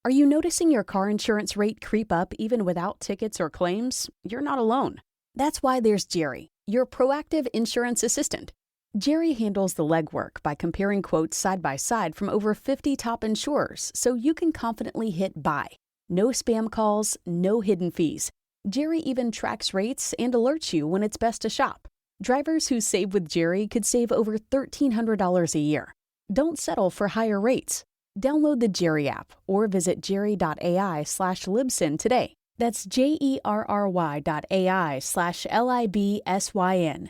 Are you noticing your car insurance rate creep up even without tickets or claims? You're not alone. That's why there's Jerry, your proactive insurance assistant. Jerry handles the legwork by comparing quotes side by side from over 50 top insurers so you can confidently hit buy. No spam calls, no hidden fees. Jerry even tracks rates and alerts you when it's best to shop. Drivers who save with Jerry could save over $1,300 a year. Don't settle for higher rates. Download the Jerry app or visit jerry.ai/libsyn today. That's jerry.ai/libsyn.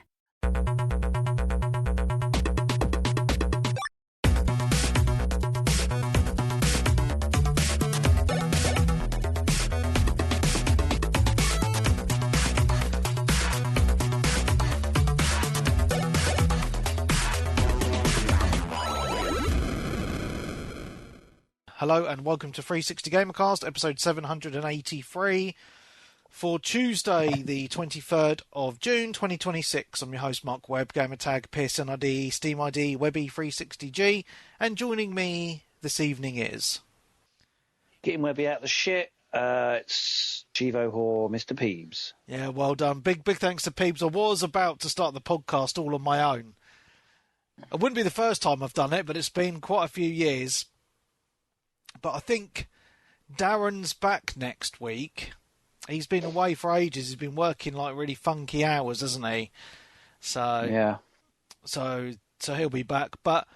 Hello and welcome to 360 Gamercast, episode 783 for Tuesday, the 23rd of June, 2026. I'm your host, Mark Webb, gamertag, Pearson ID, Steam ID, Webby360G, and joining me this evening is... Getting Webby out of the shit, it's Chivo Whore, Mr. Peebs. Yeah, well done. Big thanks to Peebs. I was about to start the podcast all on my own. It wouldn't be the first time I've done it, but it's been quite a few years. But I think Darren's back next week. He's been away for ages. He's been working like really funky hours, hasn't he? So yeah. So he'll be back. But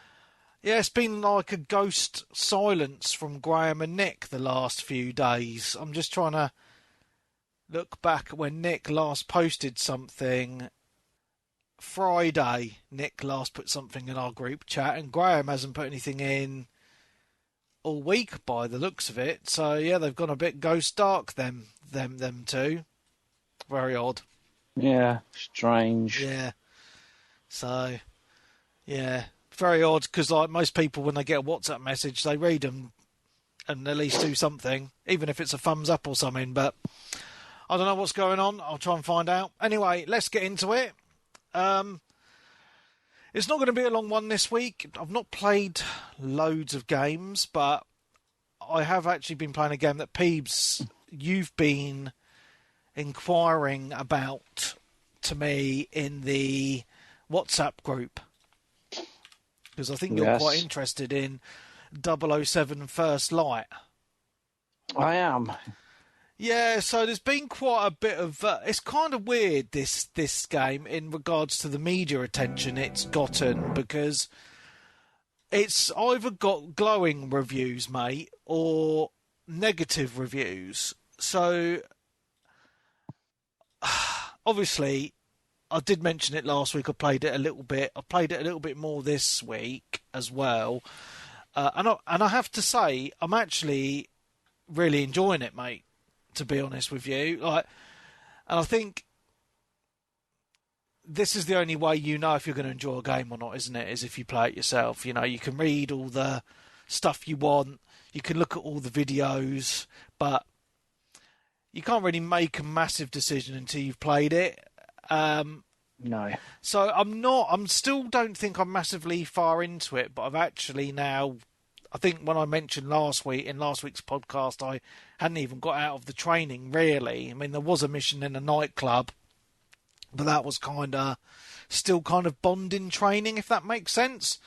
yeah, it's been like a ghost silence from Graham and Nick the last few days. I'm just trying to look back at when Nick last posted something. Friday, Nick last put something in our group chat, and Graham hasn't put anything in all week by the looks of it. So yeah, they've gone a bit ghost dark, them two. Very odd. Yeah, strange. Yeah. So yeah, very odd, because like most people, when they get a WhatsApp message, they read them and at least do something, even if it's a thumbs up or something. But I don't know what's going on. I'll try and find out. Anyway, let's get into it. It's not going to be a long one this week. I've not played loads of games, but I have actually been playing a game that Peebs, you've been inquiring about to me in the WhatsApp group. Because I think you're quite interested in 007 First Light. I am. Yeah, so there's been quite a bit of... it's kind of weird, this game, in regards to the media attention it's gotten, because it's either got glowing reviews, mate, or negative reviews. So, obviously, I did mention it last week. I played it a little bit. I played it a little bit more this week as well. And I have to say, I'm actually really enjoying it, mate, to be honest with you. And I think this is the only way you know if you're going to enjoy a game or not, isn't it? Is if you play it yourself. You know, you can read all the stuff you want, you can look at all the videos, but you can't really make a massive decision until you've played it. No. So still don't think I'm massively far into it, but I've actually now... I think when I mentioned in last week's podcast, I hadn't even got out of the training, really. I mean, there was a mission in a nightclub, but that was still kind of bonding training, if that makes sense.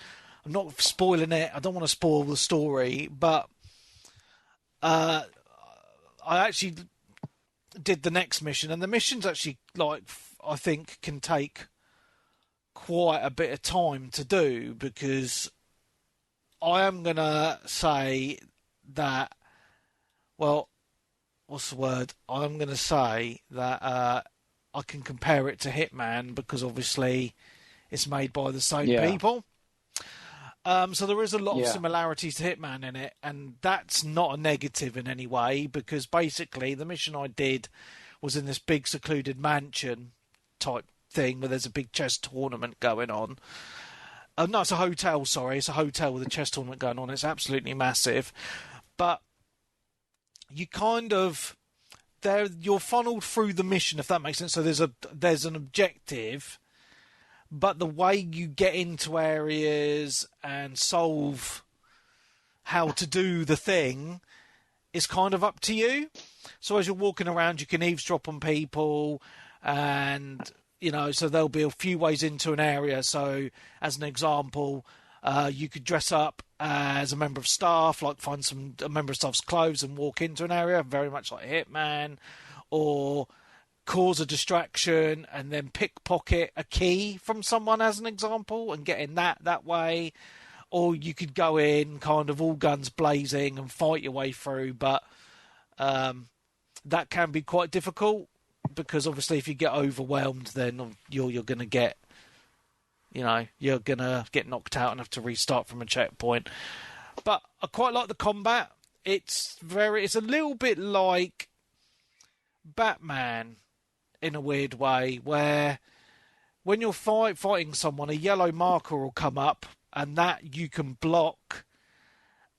I'm not spoiling it. I don't want to spoil the story, but I actually did the next mission, and the mission's actually, I think, can take quite a bit of time to do, because I am going to say that, well, what's the word? I'm going to say that I can compare it to Hitman, because obviously it's made by the same people. So there is a lot of similarities to Hitman in it, and that's not a negative in any way, because basically the mission I did was in this big secluded mansion type thing where there's a big chess tournament going on. No, it's a hotel, sorry. It's a hotel with a chess tournament going on. It's absolutely massive. But you you're funneled through the mission, if that makes sense. So there's an objective, but the way you get into areas and solve how to do the thing is kind of up to you. So as you're walking around, you can eavesdrop on people, and so there'll be a few ways into an area. So as an example, you could dress up as a member of staff, like find a member of staff's clothes and walk into an area, very much like a hitman, or cause a distraction and then pickpocket a key from someone as an example and get in that way. Or you could go in kind of all guns blazing and fight your way through, but that can be quite difficult because obviously if you get overwhelmed, then you're going to get, you're going to get knocked out and have to restart from a checkpoint. But I quite like the combat. It's a little bit like Batman in a weird way, where when you're fighting someone, a yellow marker will come up, and that you can block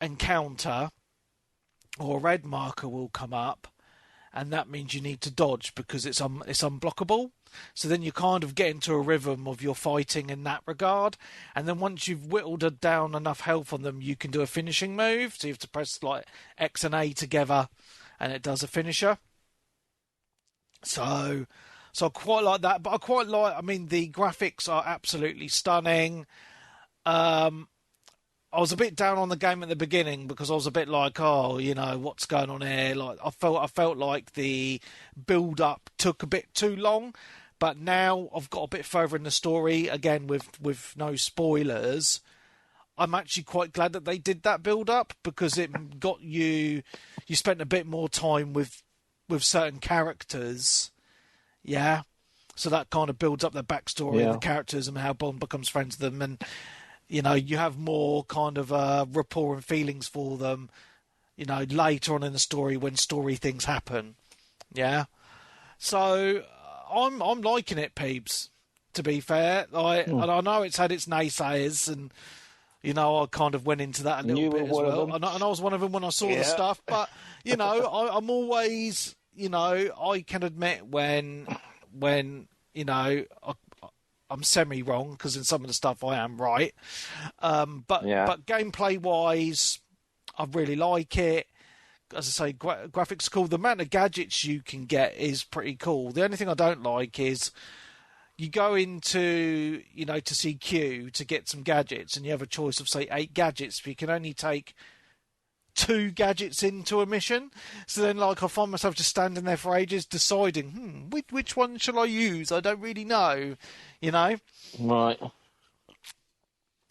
and counter, or a red marker will come up, and that means you need to dodge because it's unblockable. So then you kind of get into a rhythm of your fighting in that regard, and then once you've whittled down enough health on them, you can do a finishing move. So you have to press like X and A together, and it does a finisher. So I quite like that, but the graphics are absolutely stunning. I was a bit down on the game at the beginning because I was a bit like, what's going on here? Like I felt like the build up took a bit too long, but now I've got a bit further in the story, again with no spoilers. I'm actually quite glad that they did that build up because it got you spent a bit more time with certain characters, yeah. So that kind of builds up the backstory of the characters and how Bond becomes friends with them, and you have more kind of rapport and feelings for them, later on in the story when story things happen, yeah. So I'm liking it, Peebs. To be fair, and I know it's had its naysayers, and I kind of went into that a little bit as well, and I was one of them when I saw the stuff, but I'm always. I can admit when I'm semi-wrong because in some of the stuff I am right. But gameplay-wise, I really like it. As I say, graphics are cool. The amount of gadgets you can get is pretty cool. The only thing I don't like is you go into, to CQ to get some gadgets and you have a choice of, say, 8 gadgets, but you can only take 2 gadgets into a mission. So then I find myself just standing there for ages deciding, which one shall I use? I don't really know, Right.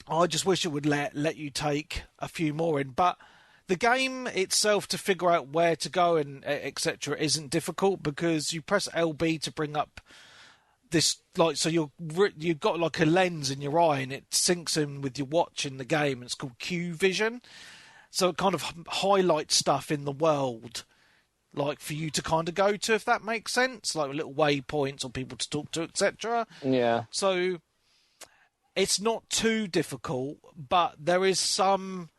I just wish it would let you take a few more in. But the game itself, to figure out where to go and etc., isn't difficult because you press LB to bring up this, so you've got like a lens in your eye and it syncs in with your watch in the game. And it's called Q Vision. So it kind of highlights stuff in the world, like for you to kind of go to, if that makes sense, like little waypoints or people to talk to, etc. Yeah. So it's not too difficult, but there is some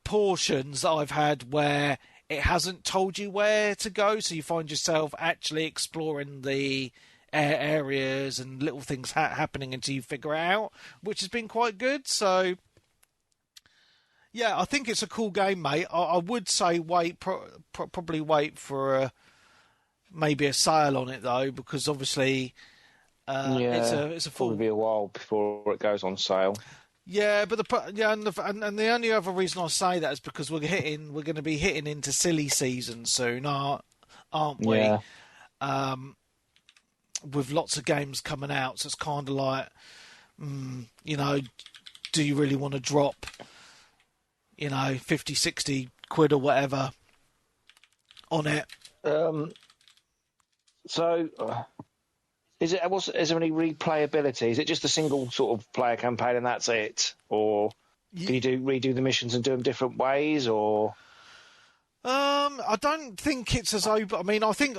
portions that I've had where it hasn't told you where to go, so you find yourself actually exploring the areas and little things happening until you figure it out, which has been quite good. So yeah, I think it's a cool game, mate. I would say probably wait for maybe a sale on it though, because obviously it's a full. Probably be a while before it goes on sale. Yeah, but the only other reason I say that is because we're going to be hitting into silly season soon, aren't we? Yeah. With lots of games coming out, so it's kind of like, do you really want to drop, 50, 60 quid or whatever on it? Is there any replayability? Is it just a single sort of player campaign and that's it, or can you redo the missions and do them different ways, or? I don't think it's as open. I say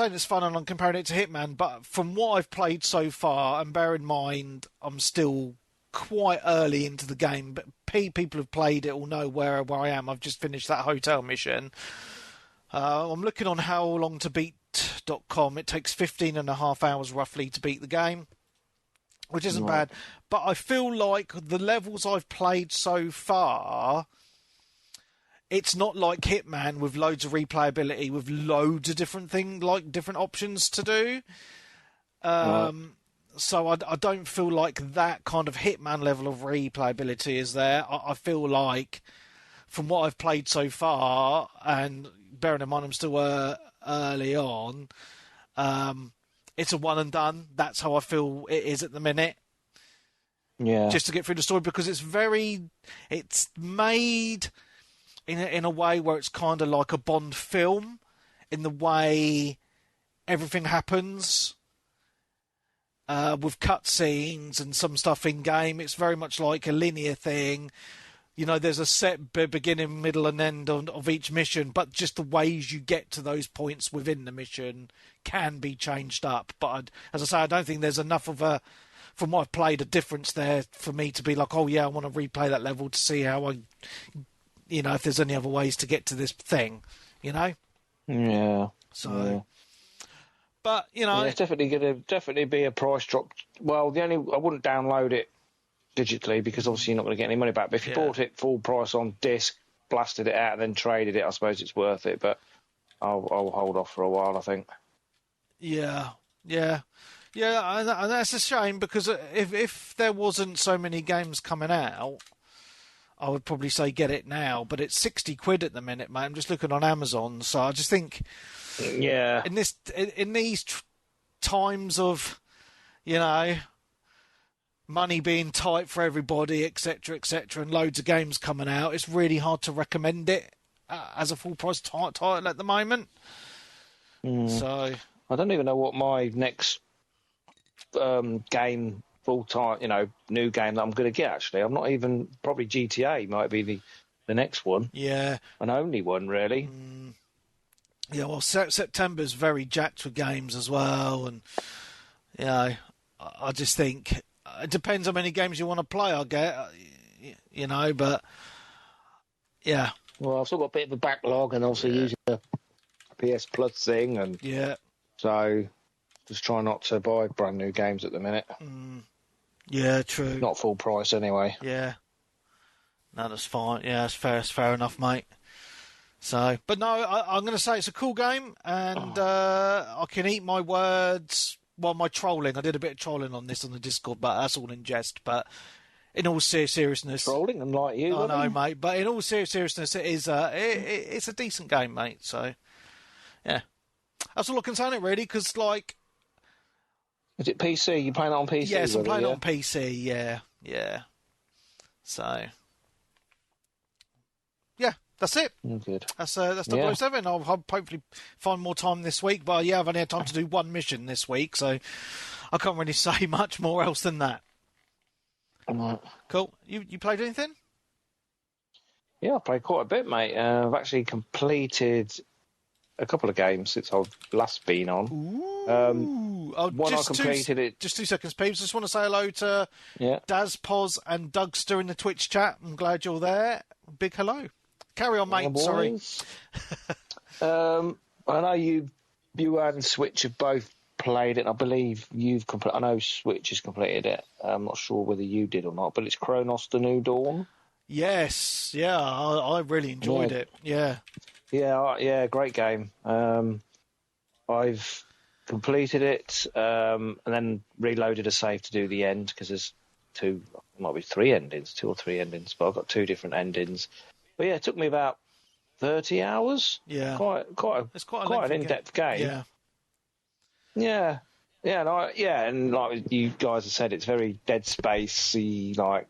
it's fun and I'm comparing it to Hitman, but from what I've played so far, and bear in mind I'm still quite early into the game, but people who've played it will know where I am. I've just finished that hotel mission. I'm looking on howlongtobeat.com. It takes 15.5 hours roughly to beat the game, which isn't bad. But I feel like the levels I've played so far, it's not like Hitman with loads of replayability with loads of different different options to do. So I don't feel like that kind of Hitman level of replayability is there. I feel like, from what I've played so far, and bearing in mind I'm still early on, it's a one and done. That's how I feel it is at the minute. Yeah. Just to get through the story, because it's made in a way where it's kind of like a Bond film, in the way everything happens. With cutscenes and some stuff in game, it's very much like a linear thing. You know, there's a set beginning, middle, and end of each mission, but just the ways you get to those points within the mission can be changed up. But as I say, I don't think there's enough of from what I've played, a difference there for me to be like, oh yeah, I want to replay that level to see how if there's any other ways to get to this thing, Yeah. So. Yeah. But it's definitely going to be a price drop. Well, I wouldn't download it digitally because obviously you're not going to get any money back. But if you bought it full price on disc, blasted it out, and then traded it, I suppose it's worth it. But I'll hold off for a while, I think. Yeah, and that's a shame, because if there wasn't so many games coming out, I would probably say get it now. But it's £60 at the minute, mate. I'm just looking on Amazon, so I just think. Yeah. In these times of, money being tight for everybody, etc., and loads of games coming out, it's really hard to recommend it as a full price title at the moment. So I don't even know what my next game full time, new game that I'm going to get. Actually, I'm not even probably GTA might be the next one. Yeah, an only one really. Yeah, well, September's very jacked with games as well, and I just think it depends how many games you want to play. I get, but yeah. Well, I've still got a bit of a backlog, and also using the PS Plus thing, and so just try not to buy brand new games at the minute. Yeah, true. Not full price anyway. Yeah, no, that's fine. Yeah, that's fair enough, mate. So, but no, I'm going to say it's a cool game, and I can eat my words. Well, my trolling. I did a bit of trolling on this on the Discord, but that's all in jest. But in all seriousness, trolling and like you. I know, mate. But in all seriousness, it is. It's a decent game, mate. So, yeah, that's all I can say on it, really. Because, is it PC? You playing it on PC? Yes, I'm playing it on PC. Yeah. So. That's it. Good. That's 007. I'll hopefully find more time this week. But I've only had time to do one mission this week, so I can't really say much more else than that. Right. Cool. You played anything? Yeah, I've played quite a bit, mate. I've actually completed a couple of games since I've last been on. Ooh. I completed it. Just 2 seconds, Peebs. Just want to say hello to Daz, Poz, and Dougster in the Twitch chat. I'm glad you're there. Big hello. Carry on, mate. Sorry. I know you and Switch have both played it. I believe you've completed. I know Switch has completed it. I'm not sure whether you did or not, but it's Cronos: The New Dawn. Yes. Yeah, I really enjoyed it. Yeah. Yeah. Great game. I've completed it and then reloaded a save to do the end because there's two or three endings, but I've got two different endings. But yeah, it took me about 30 hours. Yeah, it's quite an in-depth game. Yeah, and like you guys have said, it's very Dead Spacey. Like,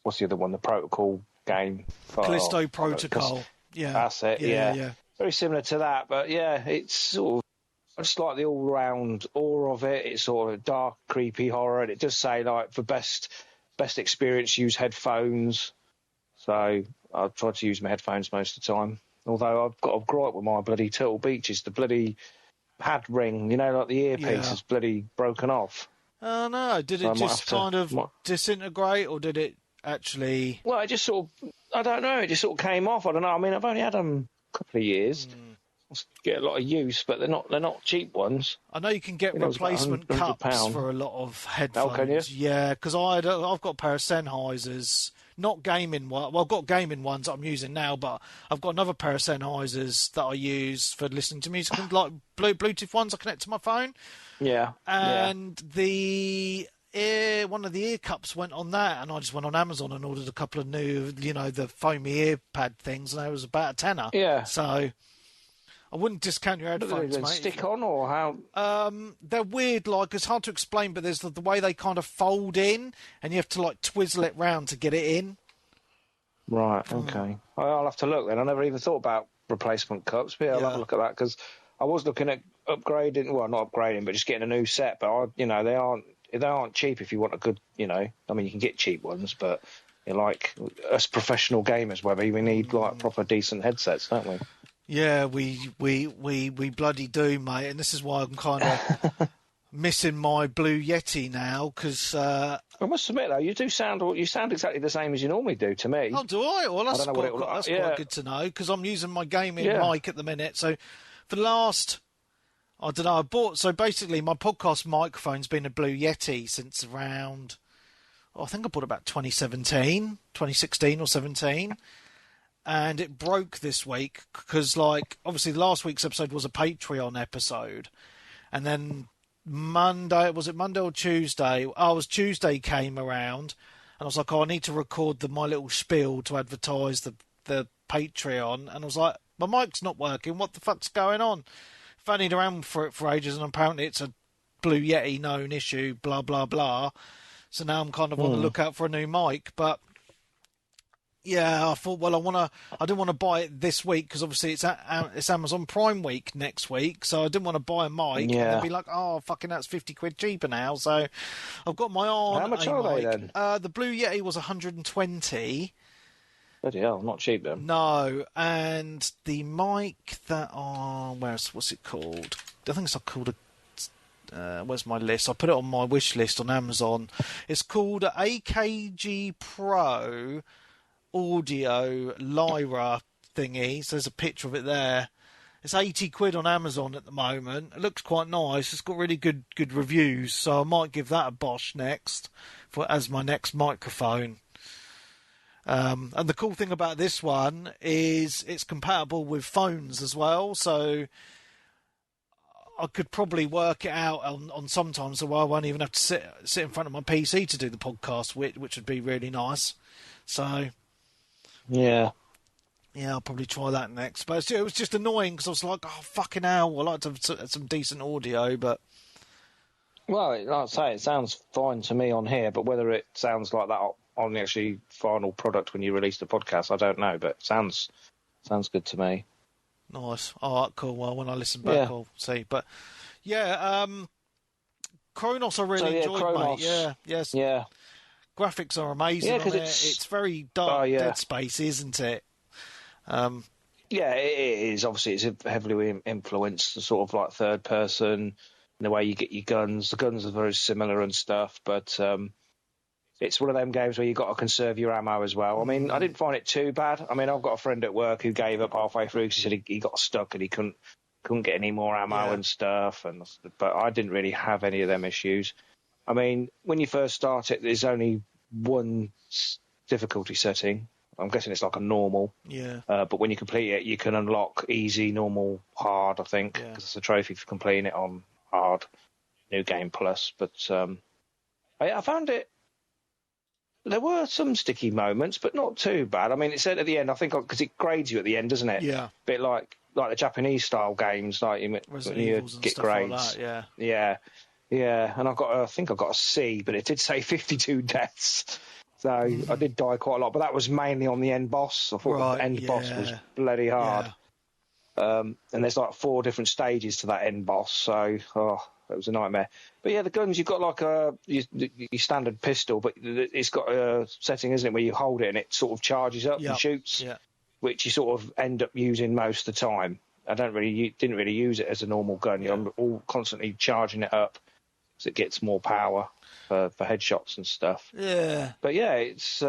what's the other one? The Protocol game. Callisto Protocol. Yeah, that's it. Yeah, very similar to that. But yeah, it's sort of. I just like the all-round awe of it. It's sort of dark, creepy horror, and it does say like for best experience, use headphones. So I try to use my headphones most of the time. Although I've got a gripe with my bloody Turtle Beaches, the bloody pad ring, like the earpiece is bloody broken off. Oh no! Did it just kind of disintegrate, or did it actually? Well, it just sort of, I don't know. It just sort of came off. I don't know. I mean, I've only had them a couple of years. Get a lot of use, but they're not cheap ones. I know you can get replacement cups for a lot of headphones. Oh, can you? Yeah, because I've got a pair of Sennheisers, not gaming one. Well, I've got gaming ones that I'm using now, but I've got another pair of Sennheisers that I use for listening to music, like Bluetooth ones I connect to my phone. Yeah. And one of the ear cups went on that, and I just went on Amazon and ordered a couple of new, the foamy ear pad things, and it was about a tenner. Yeah. So I wouldn't discount your headphones, mate. Stick on or how? They're weird, like it's hard to explain, but there's the way they kind of fold in, and you have to like twizzle it round to get it in. Right. Okay. I'll have to look then. I never even thought about replacement cups, but I'll have a look at that because I was looking at upgrading. Well, not upgrading, but just getting a new set. But they aren't cheap if you want a good. I mean, you can get cheap ones, but like us professional gamers, Webby, we need like proper decent headsets, don't we? Yeah, we bloody do, mate, and this is why I'm kind of missing my Blue Yeti now, because... I must admit, though, you sound exactly the same as you normally do to me. Oh, do I? Well, that's quite good to know, because I'm using my gaming mic at the minute, so for the last... I don't know, so basically my podcast microphone's been a Blue Yeti since around... I think I bought it about 2016 or 17... And it broke this week because, like, obviously last week's episode was a Patreon episode. And then Monday or Tuesday? Oh, it was Tuesday came around. And I was like, I need to record my little spiel to advertise the Patreon. And I was like, my mic's not working. What the fuck's going on? Fannied around for it for ages, and apparently it's a Blue Yeti known issue, blah, blah, blah. So now I'm kind of on the lookout for a new mic, but... Yeah, I thought, well, I didn't want to buy it this week because obviously it's Amazon Prime week next week, so I didn't want to buy a mic and then be like, oh, fucking that's £50 cheaper now. So I've got my on. How much are they then? The Blue Yeti was 120. Bloody hell, not cheap then. No, and the mic what's it called? I think it's called where's my list? I put it on my wish list on Amazon. It's called AKG Pro Audio Lyra thingy. So there's a picture of it there. It's £80 on Amazon at the moment. It looks quite nice. It's got really good reviews, so I might give that a Bosch next as my next microphone. And the cool thing about this one is it's compatible with phones as well, so I could probably work it out on sometimes, so I won't even have to sit in front of my PC to do the podcast, which would be really nice. So yeah, I'll probably try that next. But it was just annoying because I was like, oh, fucking hell, I like to have some decent audio, but... Well, like I say, it sounds fine to me on here, but whether it sounds like that on the actually final product when you release the podcast, I don't know, but it sounds good to me. Nice. All right, cool. Well, when I listen back, I'll see. But, yeah, Cronos I really enjoyed, Cronos. mate. Yeah, yes. Yeah. Graphics are amazing on it. It's very dark, Dead Space, isn't it? Yeah, it is. Obviously, it's heavily influenced the sort of like third person, and the way you get your guns. The guns are very similar and stuff, but it's one of them games where you've got to conserve your ammo as well. I mean, I didn't find it too bad. I mean, I've got a friend at work who gave up halfway through because he said he got stuck and he couldn't get any more ammo and stuff. But I didn't really have any of them issues. I mean, when you first start it, there's only one difficulty setting. I'm guessing it's like a normal. Yeah. But when you complete it, you can unlock easy, normal, hard, I think, because it's a trophy for completing it on hard, New Game Plus. But I found it... There were some sticky moments, but not too bad. I mean, it said at the end, I think, because it grades you at the end, doesn't it? Yeah. A bit like the Japanese-style games, like you get grades. Like that, yeah. Yeah, and I think I got a C, but it did say 52 deaths. So I did die quite a lot, but that was mainly on the end boss. I thought the end boss was bloody hard. Yeah. And there's like 4 different stages to that end boss, so it was a nightmare. But yeah, the guns, you've got like your standard pistol, but it's got a setting, isn't it, where you hold it and it sort of charges up and shoots, which you sort of end up using most of the time. I didn't really use it as a normal gun. I'm all constantly charging it up so it gets more power for headshots and stuff. Yeah. But yeah, it's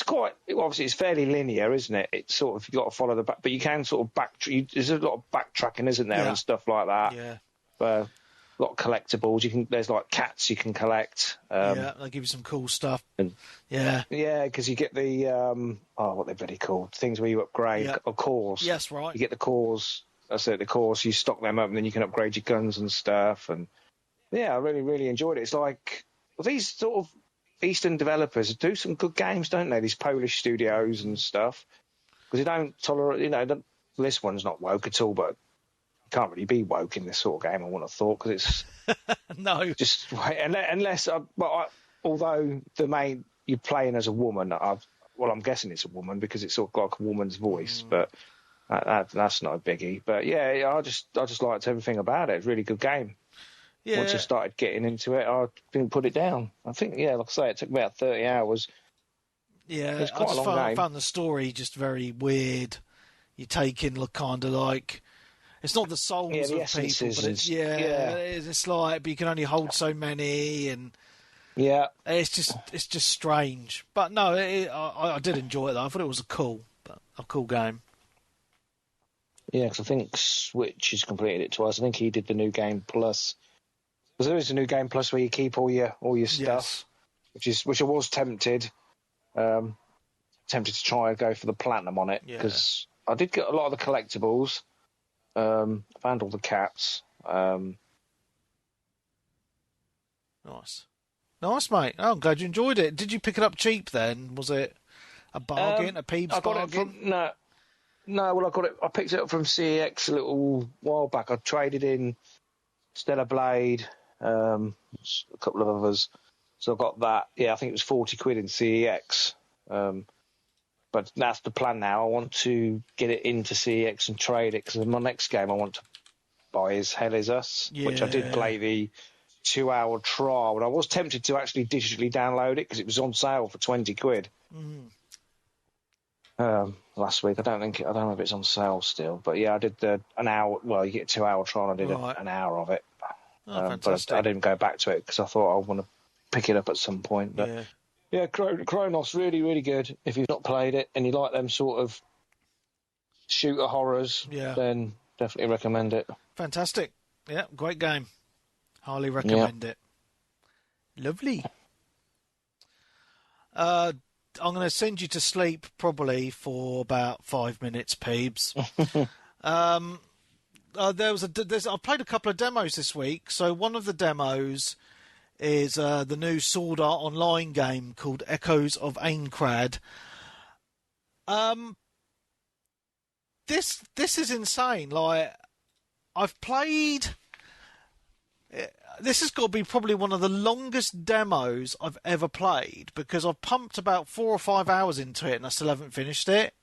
quite, obviously it's fairly linear, isn't it? It's sort of, you've got to follow the but you can sort of there's a lot of backtracking, isn't there, and stuff like that. Yeah. a lot of collectibles. There's like cats you can collect. Yeah, they give you some cool stuff. Yeah, because you get the what they're bloody called, things where you upgrade cores. Yes, right. You get the cores. That's it. The cores. You stock them up, and then you can upgrade your guns and stuff. And yeah, I really, really enjoyed it. It's like these sort of Eastern developers do some good games, don't they? These Polish studios and stuff. Because you don't tolerate, this one's not woke at all, but you can't really be woke in this sort of game, I wouldn't have thought, because it's no. Just unless, although you're playing as a woman, I'm guessing it's a woman because it's sort of like a woman's voice, but that's not a biggie. But yeah, I just liked everything about it. It's a really good game. Yeah. Once I started getting into it, I didn't put it down. I think, like I say, it took about 30 hours. Yeah, it's quite a long game. I found the story just very weird. You're taking kind of like, it's not the souls of people, but it's like, but you can only hold so many, and it's just strange. But no, I did enjoy it though. I thought it was a cool game. Yeah, because I think Switch has completed it twice. I think he did the New Game Plus. Because there is a New Game Plus where you keep all your stuff, which I was tempted. Tempted to try and go for the platinum on it because I did get a lot of the collectibles. I found all the cats. Nice, mate. Oh, I'm glad you enjoyed it. Did you pick it up cheap then? Was it a bargain, a Peebs bargain? No. Well, I picked it up from CEX a little while back. I traded in Stellar Blade, a couple of others. So I got that. Yeah, I think it was 40 quid in CEX. But that's the plan now. I want to get it into CEX and trade it, because my next game I want to buy is Hell Is Us, which I did play the 2-hour trial, and I was tempted to actually digitally download it because it was on sale for 20 quid last week. I don't know if it's on sale still, but yeah, I did an hour. Well, you get a 2-hour trial, and I did an hour of it. But I didn't go back to it because I thought I want to pick it up at some point. But yeah, Cronos, really, really good. If you've not played it and you like them sort of shooter horrors, then definitely recommend it. Fantastic. Yeah, great game. Highly recommend it. Lovely. I'm going to send you to sleep probably for about 5 minutes, Peebs. I played a couple of demos this week. So one of the demos is the new Sword Art Online game called Echoes of Aincrad. This is insane. Like, I've played. This has got to be probably one of the longest demos I've ever played, because I've pumped about 4 or 5 hours into it and I still haven't finished it.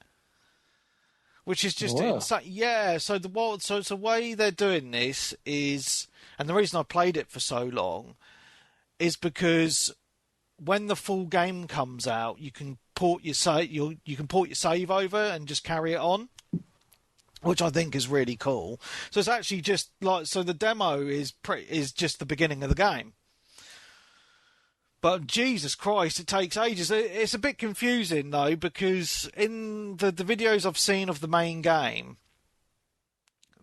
Which is just insane. Yeah, so the way they're doing this is, and the reason I played it for so long is because when the full game comes out, you can port your save over and just carry it on, which I think is really cool. So it's actually just like, so the demo is just the beginning of the game. But Jesus Christ, it takes ages. It's a bit confusing though, because in the videos I've seen of the main game,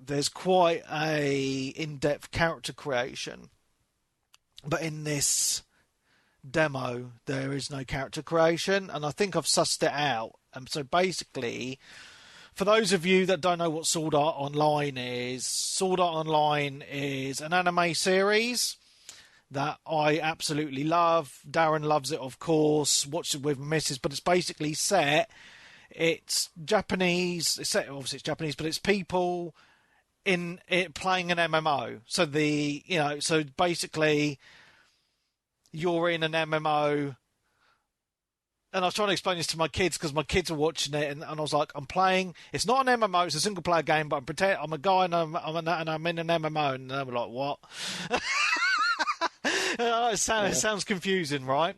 there's quite a in-depth character creation. But in this demo, there is no character creation, and I think I've sussed it out. And so basically, for those of you that don't know what Sword Art Online is an anime series that I absolutely love. Darren loves it, of course. Watched it with Mrs. But it's basically it's Japanese. Obviously it's Japanese, but it's people in it playing an MMO. So basically you're in an MMO. And I was trying to explain this to my kids because my kids are watching it, and I was like, I'm playing. It's not an MMO; it's a single player game. But I'm a guy, and I'm in an MMO, and they were like, "What?" It sounds confusing, right?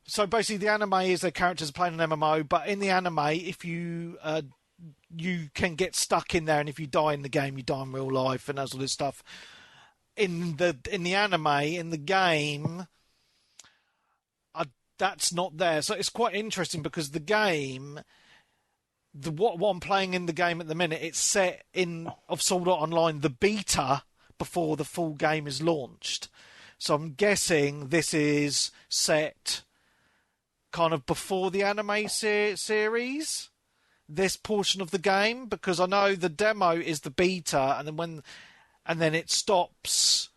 So basically, the anime is their characters playing an MMO, but in the anime, if you can get stuck in there, and if you die in the game, you die in real life, and that's all this stuff. In the anime, in the game, that's not there. So it's quite interesting because the game, what I'm playing in the game at the minute, it's set of Sword Art Online, the beta, before the full game is launched. So I'm guessing this is set kind of before the anime series, this portion of the game, because I know the demo is the beta, and then it stops,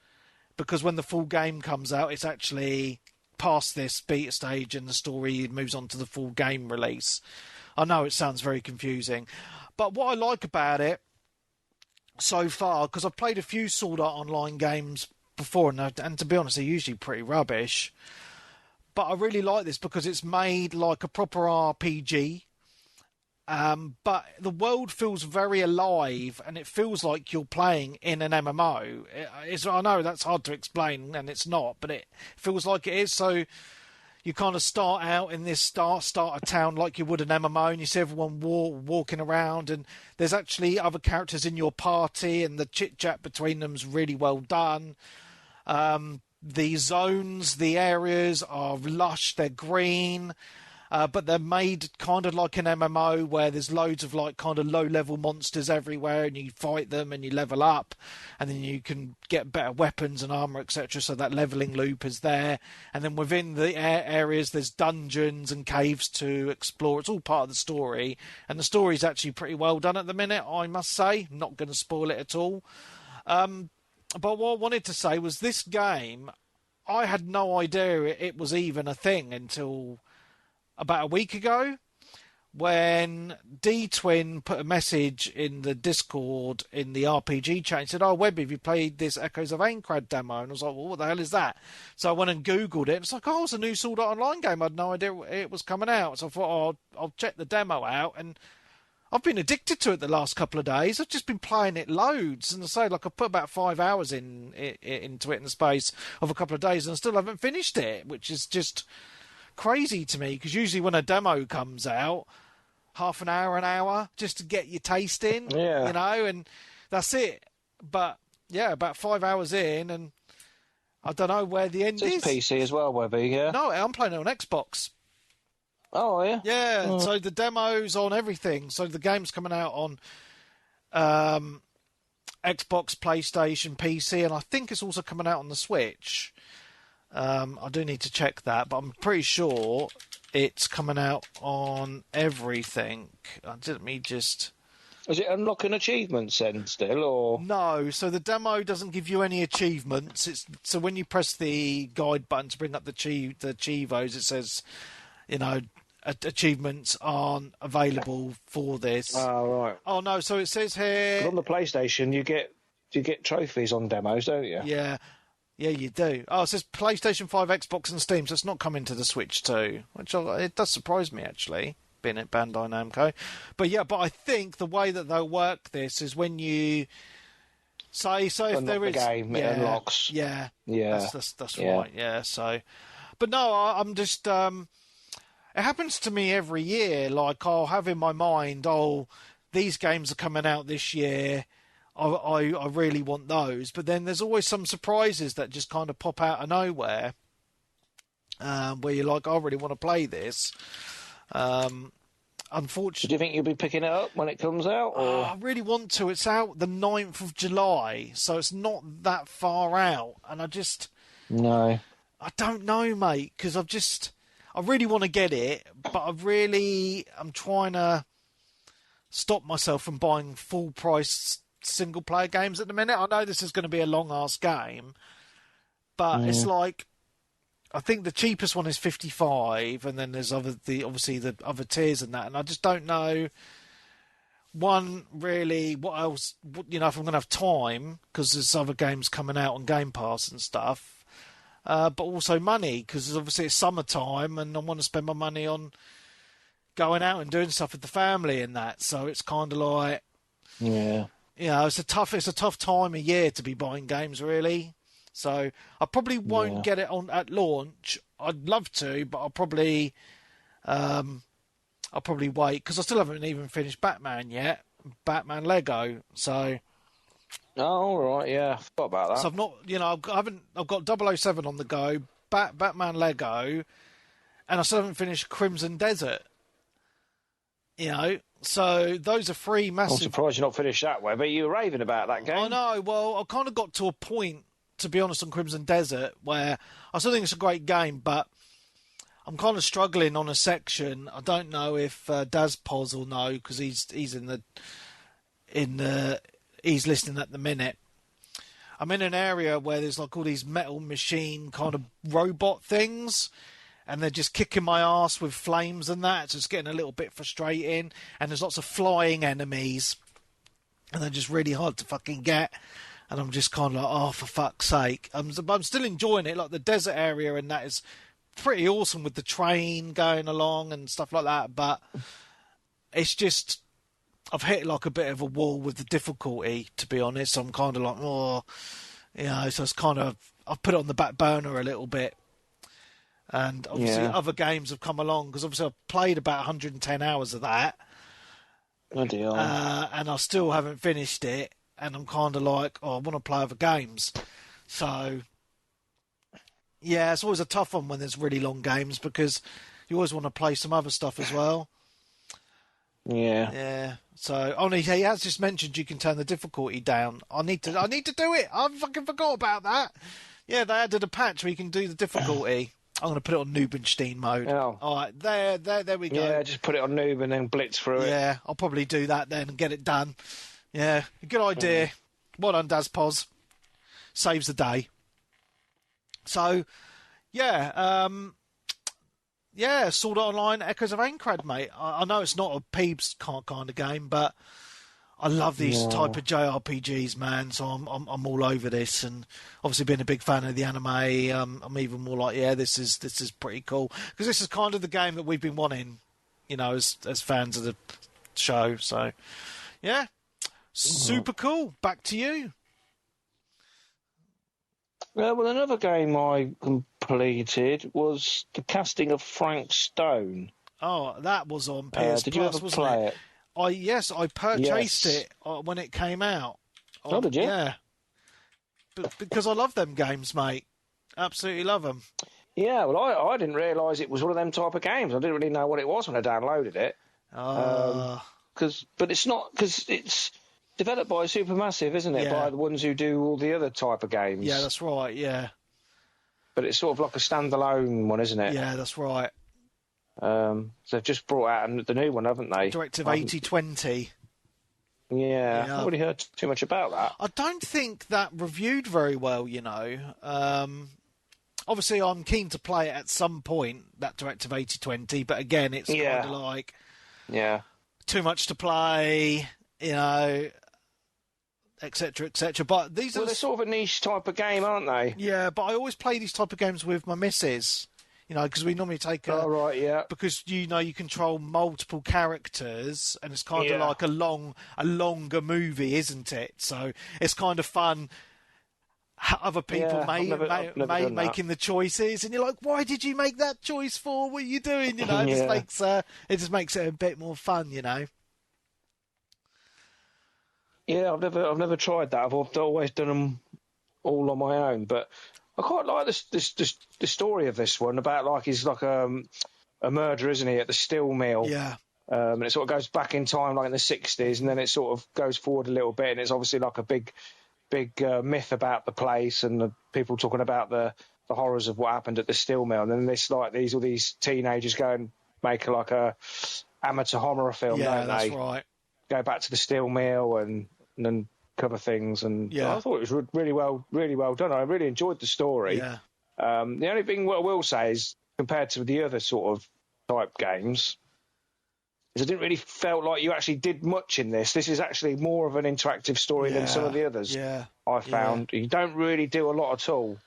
because when the full game comes out, it's actually past this beta stage and the story moves on to the full game release. I know it sounds very confusing, but what I like about it so far, because I've played a few Sword Art Online games before, and to be honest, they're usually pretty rubbish. But I really like this because it's made like a proper RPG. But the world feels very alive, and it feels like you're playing in an MMO. I know that's hard to explain, and it's not, but it feels like it is. So you kind of start out in this start a town like you would an MMO, and you see everyone walking around, and there's actually other characters in your party, and the chit-chat between them's really well done. The zones, the areas are lush, they're green, but they're made kind of like an MMO where there's loads of like kind of low-level monsters everywhere, and you fight them and you level up, and then you can get better weapons and armor, etc. So that leveling loop is there. And then within the areas, there's dungeons and caves to explore. It's all part of the story, and the story's actually pretty well done at the minute, I must say. I'm not going to spoil it at all. But what I wanted to say was this game, I had no idea it was even a thing until about a week ago, when D-Twin put a message in the Discord in the RPG chat and said, "Oh, Webby, have you played this Echoes of Aincrad demo?" And I was like, "Well, what the hell is that?" So I went and Googled it. It's like, "Oh, it's a new Sword Art Online game." I had no idea it was coming out. So I thought, "Oh, I'll check the demo out." And I've been addicted to it the last couple of days. I've just been playing it loads. And I say, like, I put about 5 hours into it in the space of a couple of days, and I still haven't finished it, which is just crazy to me, because usually when a demo comes out, half an hour, just to get your taste in, yeah, you know, and that's it. But, yeah, about 5 hours in, and I don't know where the end is. It's PC as well, Webby, yeah? No, I'm playing it on Xbox. Oh, yeah? Yeah, so the demo's on everything. So the game's coming out on Xbox, PlayStation, PC, and I think it's also coming out on the Switch. I do need to check that, but I'm pretty sure it's coming out on everything. Let me just... Is it unlocking achievements then still, or...? No, so the demo doesn't give you any achievements. So when you press the guide button to bring up the Chivos, it says, you know, achievements aren't available for this. Oh, right. Oh, no, so it says here... But on the PlayStation, you get trophies on demos, don't you? Yeah. Yeah, you do. Oh, it says PlayStation 5, Xbox and Steam, so it's not coming to the Switch too, which it does surprise me, actually, being at Bandai Namco. But yeah, I think the way that they'll work this is when you... Say if there is... the game, it unlocks. Yeah. Yeah. That's right, yeah, so... But no, I'm just... It happens to me every year. Like, I'll have in my mind, these games are coming out this year. I really want those. But then there's always some surprises that just kind of pop out of nowhere, where you're like, I really want to play this. Unfortunately... Do you think you'll be picking it up when it comes out? Or? I really want to. It's out the 9th of July, so it's not that far out. And I just... No. I don't know, mate, because I really want to get it, but I'm trying to stop myself from buying full-price single-player games at the minute. I know this is going to be a long-ass game, but it's like, I think the cheapest one is 55, and then there's obviously the other tiers and that, and I just don't know, one, really, what else, you know, if I'm going to have time, because there's other games coming out on Game Pass and stuff, but also money, because obviously it's summertime, and I want to spend my money on going out and doing stuff with the family and that, so it's kind of like... Yeah. You know, it's a tough time of year to be buying games, really. So I probably won't get it on at launch. I'd love to, but I'll probably wait, because I still haven't even finished Batman yet. Batman Lego. So. Oh, right, yeah, forgot about that. So I've not, you know, I've got 007 on the go, Batman Lego, and I still haven't finished Crimson Desert. You know, So those are three I'm massive... surprised you're not finished that way, but you were raving about that game. I know. Well, I kind of got to a point, to be honest, on Crimson Desert where I still think it's a great game, but I'm kind of struggling on a section. I don't know if Daz Poz will know because he's he's listening at the minute. I'm in an area where there's like all these metal machine kind of robot things, and they're just kicking my ass with flames and that. So it's getting a little bit frustrating. And there's lots of flying enemies, and they're just really hard to fucking get. And I'm just kind of like, oh, for fuck's sake. I'm still enjoying it. Like the desert area and that is pretty awesome with the train going along and stuff like that. But it's just, I've hit like a bit of a wall with the difficulty, to be honest. I'm kind of like, oh, you know, so it's kind of, I've put it on the back burner a little bit. And obviously other games have come along because obviously I've played about 110 hours of that. Bloody hell. And I still haven't finished it. And I'm kind of like, oh, I want to play other games. So, yeah, it's always a tough one when there's really long games because you always want to play some other stuff as well. Yeah. Yeah. So, only he has just mentioned you can turn the difficulty down. I need to do it. I fucking forgot about that. Yeah, they added a patch where you can do the difficulty. I'm going to put it on Noobenstein mode. Oh. All right, there we go. Yeah, just put it on noob and then blitz through it. Yeah, I'll probably do that then and get it done. Yeah, good idea. Well done, Daz Poz. Saves the day. So, yeah, Sword Art Online Echoes of Aincrad, mate. I know it's not a Peebs kind of game, but I love these type of JRPGs, man. So I'm all over this, and obviously being a big fan of the anime, I'm even more like, yeah, this is pretty cool because this is kind of the game that we've been wanting, you know, as fans of the show. So, yeah, super cool. Back to you. Well, another game I completed was the casting of Frank Stone. Oh, that was on PS did you Plus, ever wasn't play it? I purchased it when it came out. Oh, did you? Yeah. But because I love them games, mate. Absolutely love them. Yeah, well, I didn't realise it was one of them type of games. I didn't really know what it was when I downloaded it. But it's not, because it's developed by Supermassive, isn't it? Yeah. By the ones who do all the other type of games. Yeah, that's right, yeah. But it's sort of like a standalone one, isn't it? Yeah, that's right. So they've just brought out the new one, haven't they? Directive 8020. Yeah, I haven't really heard too much about that. I don't think that reviewed very well, you know. Obviously, I'm keen to play it at some point, that Directive 8020, but again, it's kind of like too much to play, you know, etc., etc. But these are they're sort of a niche type of game, aren't they? Yeah, but I always play these type of games with my missus. You know, because we normally take because you know you control multiple characters, and it's kind of like a longer movie, isn't it? So it's kind of fun. Other people making the choices, and you're like, "Why did you make that choice for? What are you doing?" You know, it just makes it a bit more fun, you know. Yeah, I've never tried that. I've always done them all on my own, but I quite like the story of this one about like he's like a murderer, isn't he, at the steel mill? Yeah. And it sort of goes back in time, like in the 60s, and then it sort of goes forward a little bit, and it's obviously like a big myth about the place and the people talking about the horrors of what happened at the steel mill. And then all these teenagers go and make like a amateur horror film, don't they? That's right. Go back to the steel mill and then cover things, and I thought it was really well done. I really enjoyed the story. Yeah. The only thing what I will say is, compared to the other sort of type games, is I didn't really felt like you actually did much in this. This is actually more of an interactive story than some of the others. Yeah. I found you don't really do a lot at all.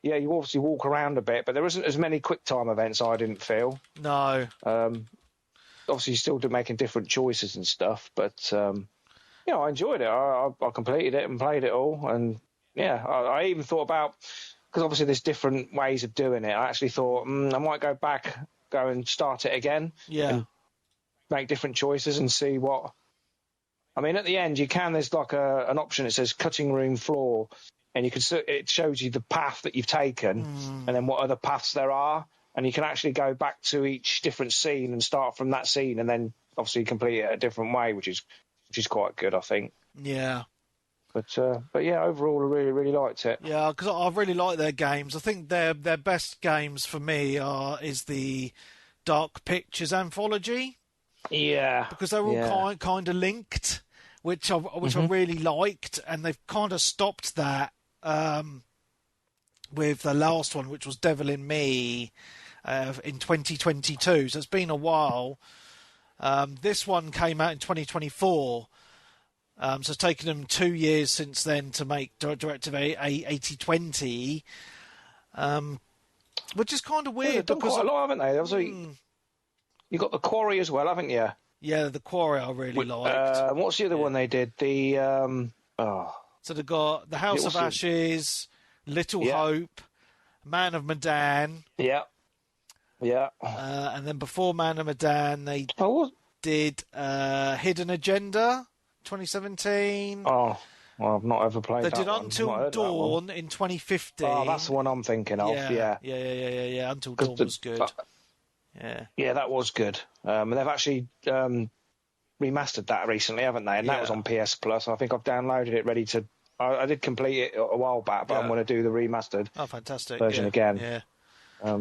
Yeah, you obviously walk around a bit, but there isn't as many quick time events. I didn't feel. No. Obviously, you're still making different choices and stuff, but. I enjoyed it. I completed it and played it all. And, I even thought about... Because obviously there's different ways of doing it. I actually thought, I might go and start it again. Yeah. And make different choices and see what... I mean, at the end, there's like an option that says cutting room floor. And it shows you the path that you've taken and then what other paths there are. And you can actually go back to each different scene and start from that scene and then obviously complete it a different way, which is quite good, I think. Yeah. But yeah, overall, I really, really liked it. Yeah, because I really like their games. I think their best games for me is the Dark Pictures anthology. Yeah, because they're all kind of linked, which I really liked, and they've kind of stopped that with the last one, which was Devil in Me, in 2022. So it's been a while. This one came out in 2024. So it's taken them 2 years since then to make Directive 8020, which is kind of weird. They've done quite a lot, haven't they? Obviously, you got The Quarry as well, haven't you? Yeah, The Quarry I really liked. What's the other one they did? So they've got The House of Ashes, Little Hope, Man of Medan. Yeah. Yeah. And then before Man of Medan, they did Hidden Agenda, 2017. Oh, well, I've not ever played that They did one. Until Dawn in 2015. Oh, that's the one I'm thinking of, yeah. Yeah. Until Dawn was good. Yeah, that was good. And they've actually remastered that recently, haven't they? And that was on PS Plus. I think I've downloaded it ready to... I did complete it a while back, but I'm going to do the remastered version again. Yeah.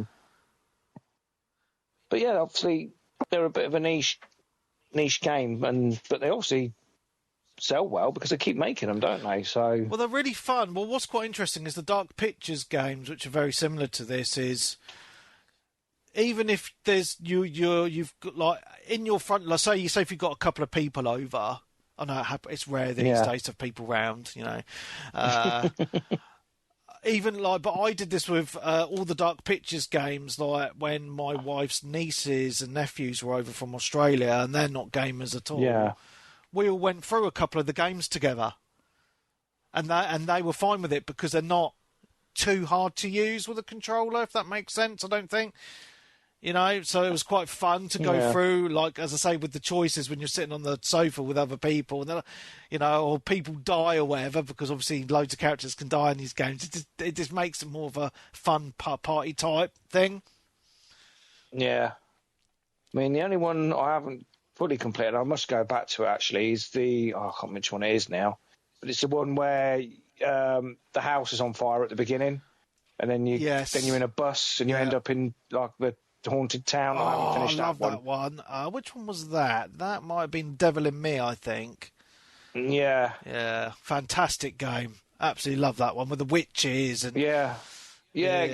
But yeah, obviously, they're a bit of a niche game, but they obviously sell well because they keep making them, don't they? So well, they're really fun. Well, what's quite interesting is the Dark Pictures games, which are very similar to this, is... Even if there's you've got like in your front, let's say if you've got a couple of people over, I know it's rare these days to have people round, you know. Even like, but I did this with all the Dark Pictures games, like when my wife's nieces and nephews were over from Australia, and they're not gamers at all. Yeah, we all went through a couple of the games together, and they were fine with it because they're not too hard to use with a controller, if that makes sense. I don't think. You know, so it was quite fun to go through, like, as I say, with the choices when you're sitting on the sofa with other people, and then, you know, or people die or whatever, because obviously loads of characters can die in these games. It just makes it more of a fun party type thing. Yeah. I mean, the only one I haven't fully completed, I must go back to it actually, is I can't remember which one it is now, but it's the one where the house is on fire at the beginning, and then you're in a bus and you end up in like the haunted town. I love that one. Which one was that? That might have been Devil in Me, I think. Yeah. Fantastic game. Absolutely love that one with the witches and it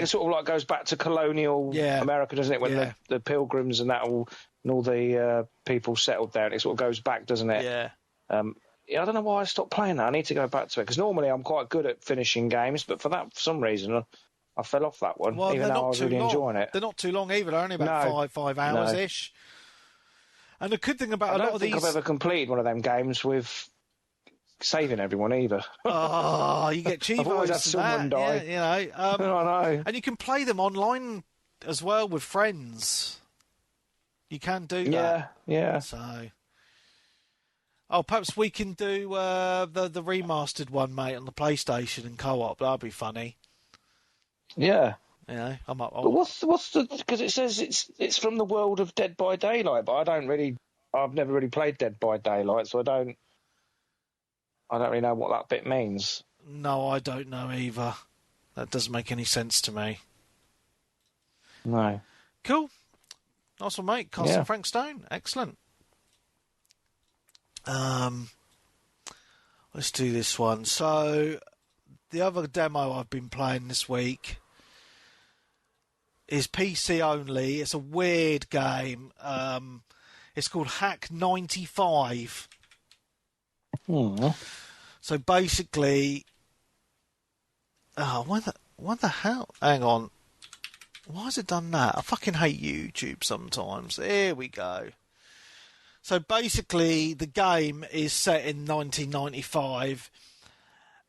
sort of like goes back to colonial America, doesn't it? When the pilgrims and that all the people settled there, it sort of goes back, doesn't it? Yeah. I don't know why I stopped playing that. I need to go back to it because normally I'm quite good at finishing games, but for some reason I fell off that one, even though I was really enjoying it. They're not too long either. They're only about 5 hours-ish. And the good thing about a lot of these... I don't think I've ever completed one of them games with saving everyone either. Oh, you get Chivos. I've always had someone die. Yeah, you know. I know. And you can play them online as well with friends. You can do that. Yeah. So... perhaps we can do the remastered one, mate, on the PlayStation and co-op. That'd be funny. Yeah. Yeah, I'm up. But what's the... Because it says it's from the world of Dead by Daylight, but I've never really played Dead by Daylight, so I don't really know what that bit means. No, I don't know either. That doesn't make any sense to me. No. Cool. Nice one, mate. Castle Frank Stone. Excellent. Let's do this one. So, the other demo I've been playing this week is PC only. It's a weird game. It's called Hack 95. So basically, what the hell? Hang on. Why has it done that? I fucking hate YouTube sometimes. Here we go. So basically, the game is set in 1995,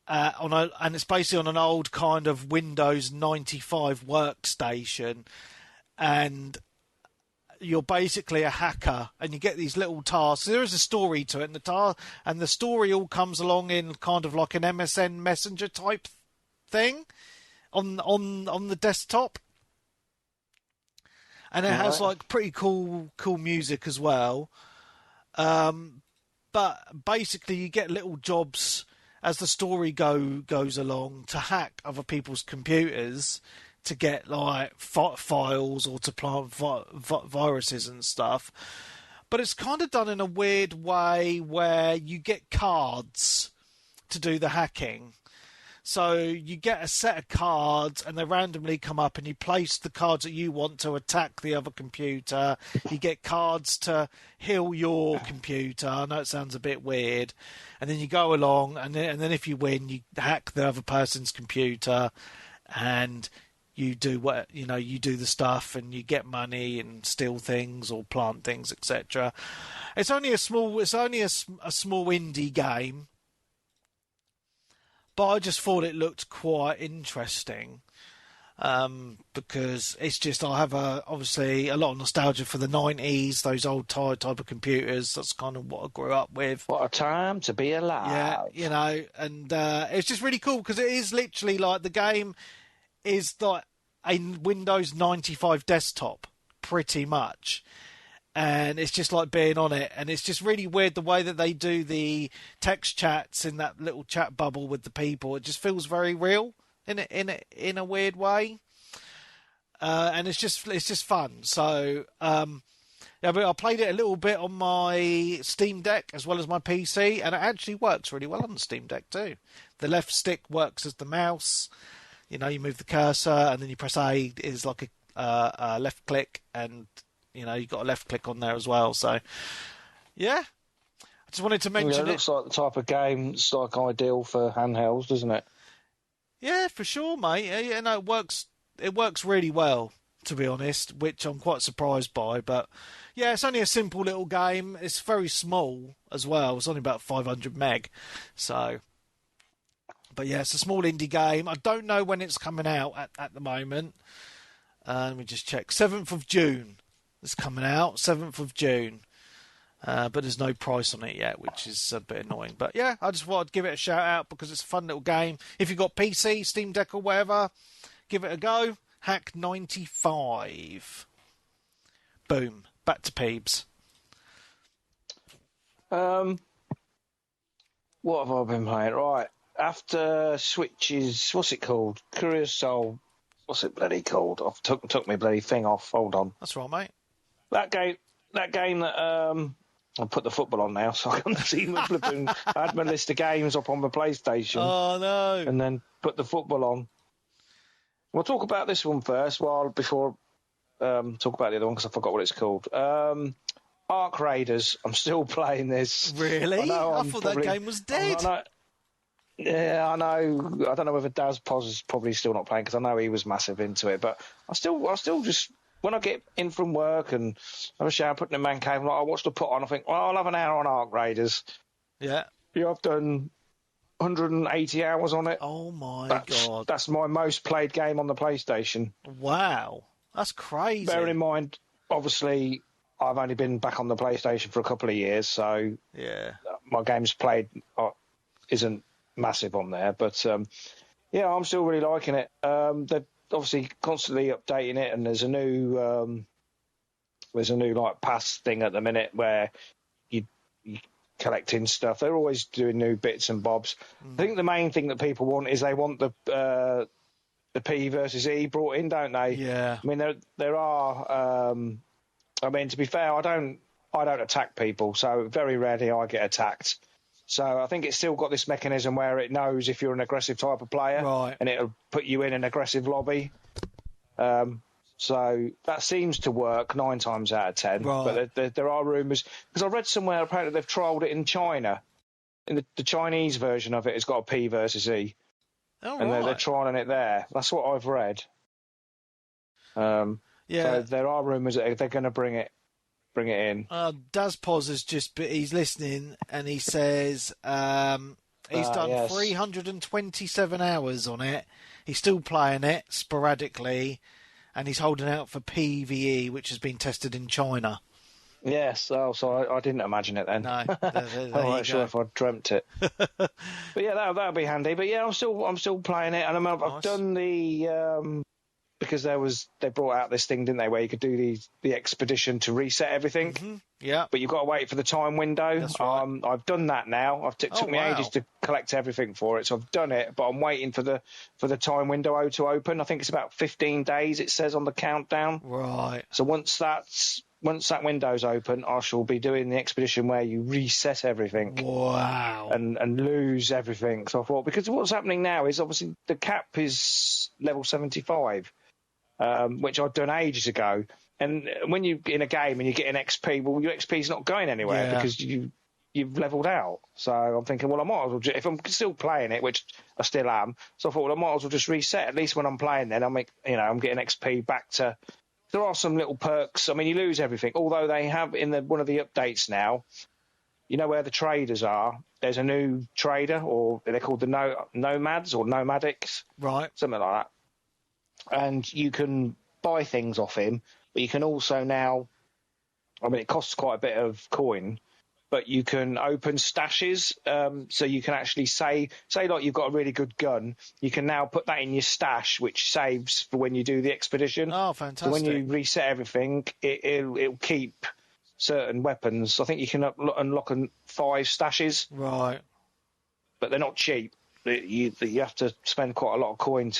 and it's basically on an old kind of Windows 95 workstation, and you're basically a hacker, and you get these little tasks. There is a story to it, and the story all comes along in kind of like an MSN Messenger type thing on the desktop, and it has like pretty cool music as well. But basically, you get little jobs as the story goes along to hack other people's computers to get like files or to plant viruses and stuff. But it's kind of done in a weird way where you get cards to do the hacking. So you get a set of cards and they randomly come up and you place the cards that you want to attack the other computer. You get cards to heal your computer. I know it sounds a bit weird. And then you go along and then if you win, you hack the other person's computer and you do you do the stuff and you get money and steal things or plant things, etc. It's only a small indie game. But I just thought it looked quite interesting because it's just I have obviously a lot of nostalgia for the 90s, those old type of computers. That's kind of what I grew up with. What a time to be alive. Yeah, and it's just really cool because it is literally like the game is like a Windows 95 desktop, pretty much. And it's just like being on it, and it's just really weird the way that they do the text chats in that little chat bubble with the people. It just feels very real in a weird way, and it's just fun. So I played it a little bit on my Steam Deck as well as my PC, and it actually works really well on the Steam Deck too. The left stick works as the mouse. You move the cursor, and then you press A is like a left click, and you've got a left click on there as well. So, yeah. I just wanted to mention it. Looks like the type of game that's like ideal for handhelds, doesn't it? Yeah, for sure, mate. Yeah, no, it works. It works really well, to be honest, which I'm quite surprised by. But, yeah, it's only a simple little game. It's very small as well. It's only about 500 meg. So, but, yeah, it's a small indie game. I don't know when it's coming out at the moment. Let me just check. 7th of June. It's coming out 7th of June, but there's no price on it yet, which is a bit annoying. But yeah, I just thought I'd give it a shout out because it's a fun little game. If you've got PC, Steam Deck or whatever, give it a go. Hack 95. Boom. Back to Peebs. What have I been playing? Right, after Switch's, what's it called? Curious Soul. What's it bloody called? I took my bloody thing off. Hold on. That's right, mate. That game that I'll put the football on now so I can see my flipping. I had my list of games up on my PlayStation. Oh no! And then put the football on. We'll talk about this one first, before talk about the other one because I forgot what it's called. Ark Raiders. I'm still playing this. Really? I thought that game was dead. Yeah, I know. I don't know whether Daz Poz is probably still not playing because I know he was massive into it. But I still just, when I get in from work and have a shower, put in a man cave, I watch the put on, I think, well, I'll have an hour on Ark Raiders. Yeah. Yeah, I've done 180 hours on it. Oh, my God. That's my most played game on the PlayStation. Wow. That's crazy. Bearing in mind, obviously, I've only been back on the PlayStation for a couple of years, so yeah, my games played isn't massive on there, but yeah, I'm still really liking it. They're obviously constantly updating it, and there's a new like pass thing at the minute where you collecting stuff. They're always doing new bits and bobs. I think the main thing that people want is they want the P versus E brought in, don't they? Yeah. I mean, there are. I mean, to be fair, I don't attack people, so very rarely I get attacked. So I think it's still got this mechanism where it knows if you're an aggressive type of player, right, and it'll put you in an aggressive lobby. So that seems to work 9 times out of 10. Right. But there are rumours, because I read somewhere apparently they've trialled it in China. In the Chinese version of it, it's got a P versus E. Oh, and right. they're trialling it there. That's what I've read. Yeah. So there are rumours that they're going to bring it in. Daz Poz he's listening, and he says he's done 327 hours on it. He's still playing it sporadically, and he's holding out for PvE, which has been tested in China. Yes, so I didn't imagine it then. No, I'm not sure if I dreamt it. But yeah, that'll be handy. But yeah, I'm still playing it, and I've done the because they brought out this thing, didn't they, where you could do the expedition to reset everything. Mm-hmm. Yeah. But you've got to wait for the time window. That's right. I've done that now. Took me ages to collect everything for it, so I've done it. But I'm waiting for the time window to open. I think it's about 15 days. It says on the countdown. Right. So once that window's open, I shall be doing the expedition where you reset everything. Wow. And lose everything. So I thought, because what's happening now is obviously the cap is level 75, which I'd done ages ago. And when you're in a game and you're getting XP, well, your XP's not going anywhere because you've leveled out. So I'm thinking, well, I might as well, if I'm still playing it, which I still am, so I thought, well, I might as well just reset. At least when I'm playing then, I'm getting XP back to... There are some little perks. I mean, you lose everything, although they have in one of the updates now, you know where the traders are? There's a new trader, or they're called the nomads or nomadics. Right. Something like that. And you can buy things off him, but you can also now, I mean, it costs quite a bit of coin, but you can open stashes, so you can actually say like you've got a really good gun, you can now put that in your stash, which saves for when you do the expedition. Oh, fantastic. So when you reset everything, it'll keep certain weapons. I think you can unlock 5 stashes. Right. But they're not cheap. You have to spend quite a lot of coin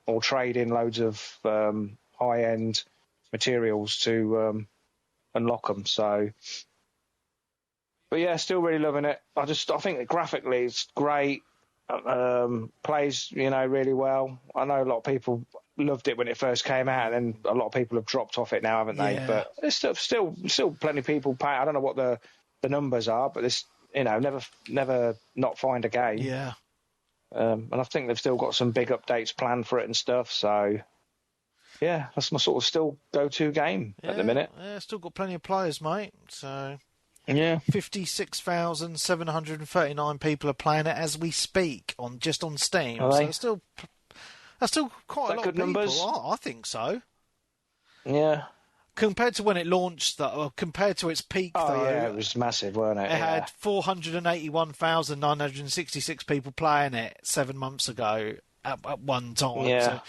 or trade in loads of high-end materials to unlock them. So, but yeah, still really loving it. I think that graphically it's great. Plays, really well. I know a lot of people loved it when it first came out, and then a lot of people have dropped off it now, haven't they? Yeah. But there's still plenty of people pay. I don't know what the numbers are, but there's never not find a game. Yeah. And I think they've still got some big updates planned for it and stuff. So, yeah, that's my sort of still go-to game at the minute. Yeah, still got plenty of players, mate. So, yeah, 56,739 people are playing it as we speak on Steam. Are they? So that's still quite a lot of people. Numbers? I think so. Yeah. Compared to when it launched, compared to its peak, though, yeah, it was massive, weren't it? It had 481,966 people playing it 7 months ago at one time. Yeah. So,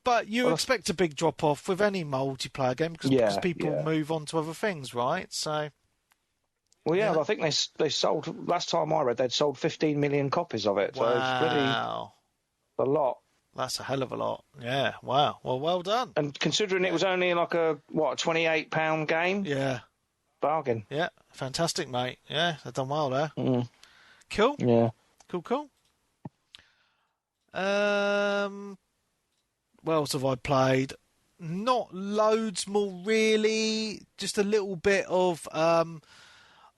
but you expect a big drop off with any multiplayer game because people move on to other things, right? So. Well, yeah, I think they sold. Last time I read, they'd sold 15 million copies of it. So it's pretty a lot. That's a hell of a lot. Yeah, wow. Well done. And considering it was only like a £28 game? Yeah. Bargain. Yeah, fantastic, mate. Yeah, they've done well there. Mm. Cool. Yeah. Cool. What else have I played? Not loads more, really. Just a little bit of...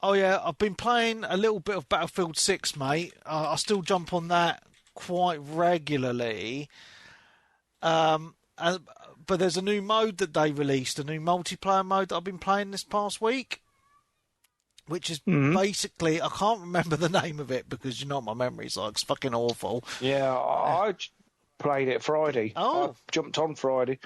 I've been playing a little bit of Battlefield 6, mate. I still jump on that quite regularly, but there's a new mode that they released, a new multiplayer mode that I've been playing this past week, which is basically, I can't remember the name of it because my memory's like it's fucking awful. Yeah, I played it Friday. I jumped on Friday.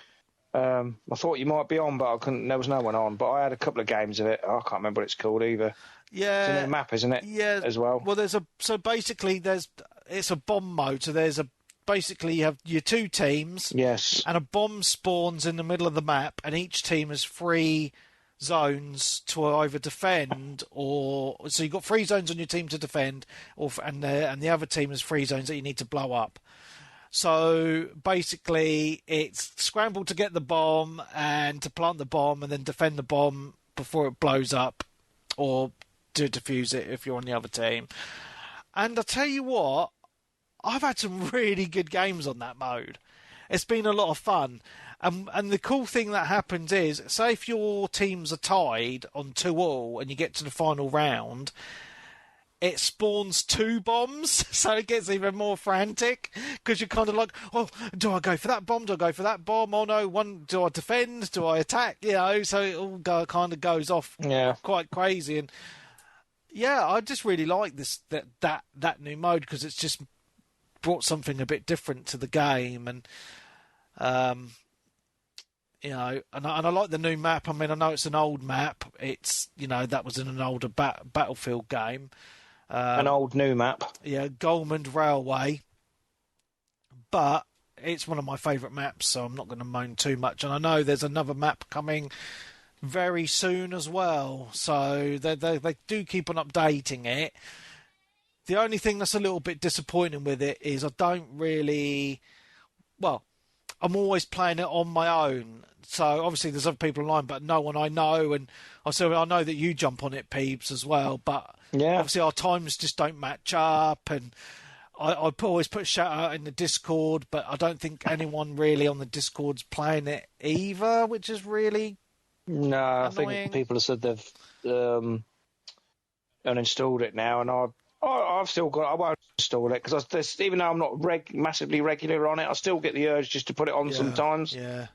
I thought you might be on, but I couldn't. There was no one on. But I had a couple of games of it. I can't remember what it's called either. Yeah, it's a new map, isn't it? Yeah, as well. Well, it's a bomb mode. So basically you have your two teams. Yes. And a bomb spawns in the middle of the map, and each team has 3 zones to either defend so you've got 3 zones on your team to defend, and the other team has 3 zones that you need to blow up. So basically, it's scramble to get the bomb and to plant the bomb and then defend the bomb before it blows up, or to defuse it if you're on the other team. And I tell you what, I've had some really good games on that mode. It's been a lot of fun. And the cool thing that happens is, say if your teams are tied on 2-2 and you get to the final round, it spawns 2 bombs, so it gets even more frantic, because you're kind of like, oh, do I go for that bomb? Do I go for that bomb? Oh no, do I defend? Do I attack? So it all kind of goes off quite crazy. And yeah, I just really like that new mode, because it's just brought something a bit different to the game. And and I like the new map. I mean, I know it's an old map. It's that was in an older Battlefield game. An old new map. Yeah, Goldman Railway. But it's one of my favourite maps, so I'm not going to moan too much. And I know there's another map coming very soon as well, so they do keep on updating it. The only thing that's a little bit disappointing with it is I don't really... Well, I'm always playing it on my own. So obviously there's other people online, but no one I know. And also I know that you jump on it, Peebs, as well. But obviously our times just don't match up. And I always put a shout out in the Discord, but I don't think anyone really on the Discord's playing it either, which is really annoying. I think people have said they've uninstalled it now, and I've still got. I won't install it because even though I'm not massively regular on it, I still get the urge just to put it on sometimes. Yeah.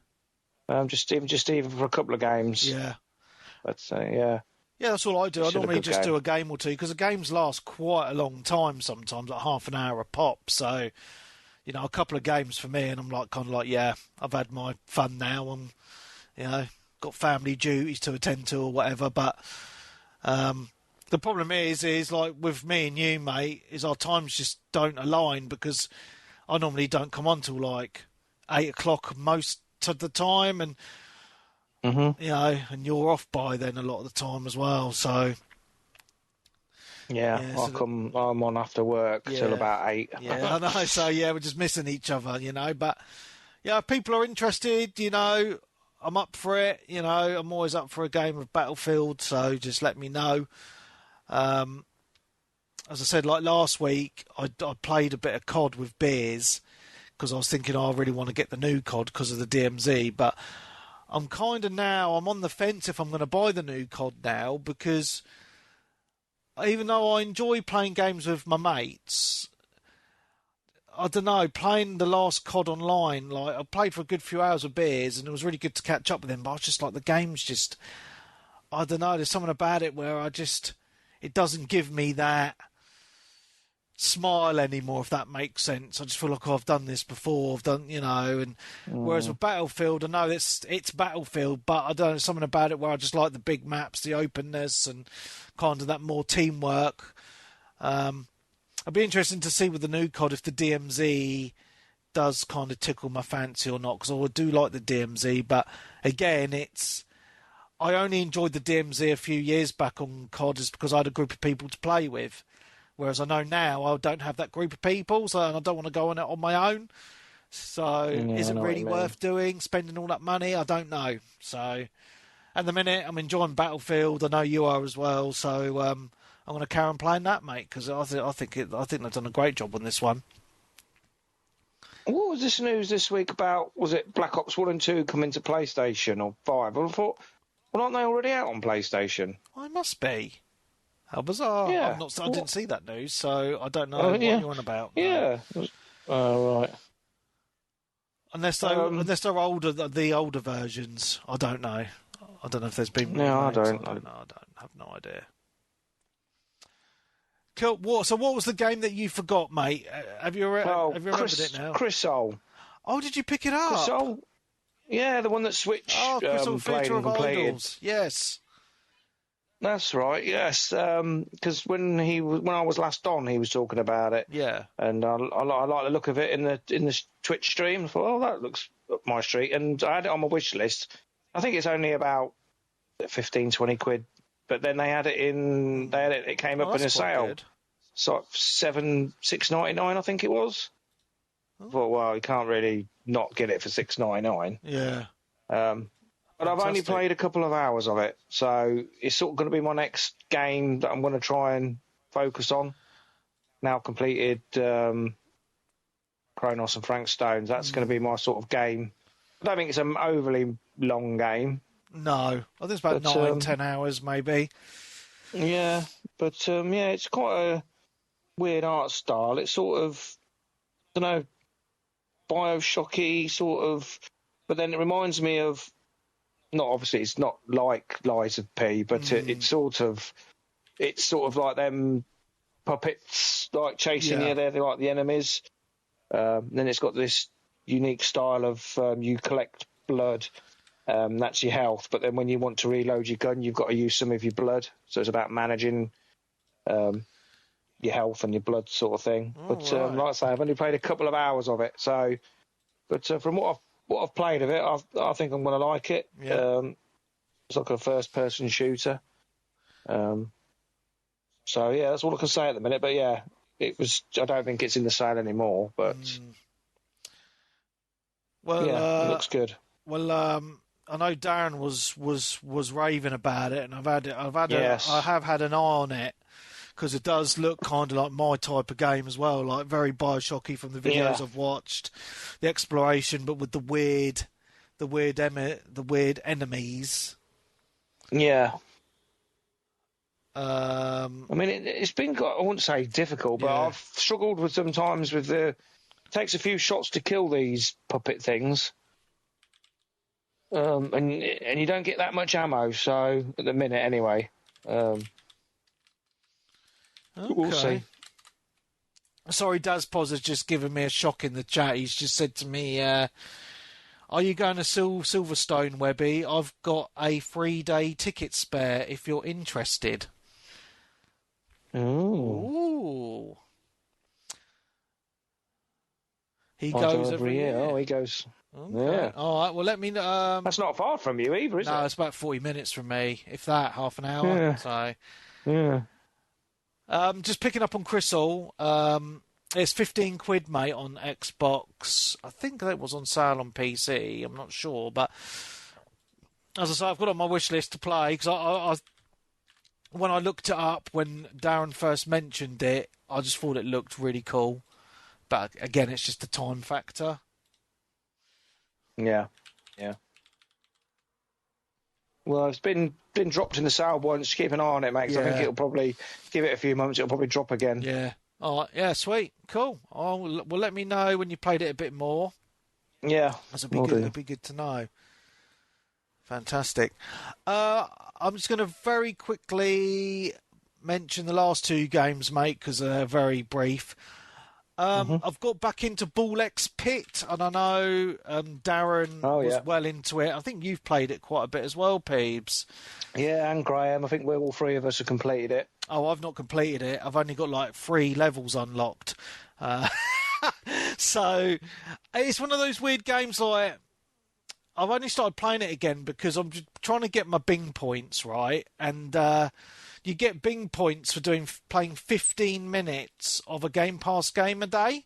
Just even for a couple of games. Yeah. But yeah. Yeah, that's all I do. I normally just do a game or two because the games last quite a long time sometimes, like half an hour a pop. So, a couple of games for me, and I'm kind of like, yeah, I've had my fun now. I'm, got family duties to attend to or whatever. But the problem is like with me and you, mate, is our times just don't align because I normally don't come on till like 8 o'clock most of the time, and and you're off by then a lot of the time as well. So I'm on after work till about 8. Yeah, I know. So we're just missing each other, But if people are interested, I'm up for it. I'm always up for a game of Battlefield. So just let me know. As I said, like last week, I played a bit of COD with Beers because I was thinking I really want to get the new COD because of the DMZ. But I'm kind of I'm on the fence if I'm going to buy the new COD now because even though I enjoy playing games with my mates, I don't know, playing the last COD online, like I played for a good few hours with Beers and it was really good to catch up with him, but I was just like, the game's just, I don't know, there's something about it where it doesn't give me that smile anymore, if that makes sense. I just feel like I've done this before, I've done, and whereas with Battlefield, I know it's Battlefield, but I don't know, there's something about it where I just like the big maps, the openness, and kind of that more teamwork. I'd be interested to see with the new COD if the DMZ does kind of tickle my fancy or not, because I do like the DMZ, but again, I only enjoyed the DMZ a few years back on COD is because I had a group of people to play with. Whereas I know now I don't have that group of people, so I don't want to go on it on my own. So is it really worth spending all that money? I don't know. So at the minute, I'm enjoying Battlefield. I know you are as well. So I'm going to carry on playing that, mate, because I think they've done a great job on this one. What was this news this week about? Was it Black Ops 1 and 2 coming to PlayStation or 5? I thought, well, aren't they already out on PlayStation? I must be. How bizarre. Yeah. I didn't see that news, so I don't know what you're on about. Yeah. Right. Unless they're older, the older versions. I don't know. I don't know if there's been more. No, I don't. I have no idea. Cool. So what was the game that you forgot, mate? Have you remembered it now? Chrysol. Oh, did you pick it up? Chrysol? Yeah, the one that Switch Chrysol played Theatre and of completed. Idols. Yes. That's right, yes. Because when I was last on, he was talking about it. Yeah. And I like the look of it in the Twitch stream. I thought, that looks up my street. And I had it on my wish list. I think it's only about 15, 20 quid. But then they had it in. It came up in a sale. Good. So $6.99, I think it was. I thought, well, you can't really not get it for $6.99. Yeah. But I've only played a couple of hours of it, so it's sort of going to be my next game that I'm going to try and focus on. Now completed Cronos and Frank Stones, that's going to be my sort of game. I don't think it's an overly long game. No, I think it's about 9-10 hours maybe. Yeah, but it's quite a weird art style. It's sort of, I don't know, Bioshocky sort of, but then it reminds me of, it's not like Lies of P, but it's sort of like them puppets like chasing you. They're like the enemies. Then it's got this unique style of you collect blood. That's your health, but then when you want to reload your gun, you've got to use some of your blood. So it's about managing your health and your blood sort of thing. But like I say, I've only played a couple of hours of it, so But from what I've played of it, I think I'm going to like it. Yeah. It's like a first-person shooter. So yeah, that's all I can say at the minute. But yeah, it was. I don't think it's in the sale anymore. But well, yeah, it looks good. Well, I know Darren was raving about it, and Yes. I have had an eye on it because it does look kind of like my type of game as well, like very Bioshocky from the videos I've watched, the exploration, but with the weird enemies. Yeah. I mean, it's been, I wouldn't say difficult, but I've struggled with sometimes with it takes a few shots to kill these puppet things. And you don't get that much ammo, so at the minute anyway. We'll see. Sorry, Dazpoz has just given me a shock in the chat. He's just said to me, are you going to Silverstone, Webby? I've got a 3-day ticket spare if you're interested. Ooh. He goes every year. Oh, he goes. Okay. Yeah. All right. Well, let me know. That's not far from you either, is it? No, it's about 40 minutes from me, if that, half an hour. Yeah. So. Yeah. Just picking up on Crystal. It's £15, mate, on Xbox. I think that was on sale on PC. I'm not sure, but as I say, I've got it on my wish list to play because I when I looked it up when Darren first mentioned it, I just thought it looked really cool. But again, it's just the time factor. Yeah. Well, it's been dropped in the sale once. Keep an eye on it, mate. 'Cause I think it'll probably give it a few months. It'll probably drop again. Yeah. All right. Yeah. Sweet. Cool. Well, let me know when you played it a bit more. Yeah. That'd be good. It'd be good to know. Fantastic. I'm just going to very quickly mention the last two games, mate, because they're very brief. I've got back into Ball X Pit, and I know Darren was well into it. I think you've played it quite a bit as well, Peebs. Yeah, and Graham. I think we're all three of us have completed it. Oh, I've not completed it. I've only got like 3 levels unlocked. So it's one of those weird games like I've only started playing it again because I'm just trying to get my Bing points, right? And you get Bing points for playing 15 minutes of a Game Pass game a day.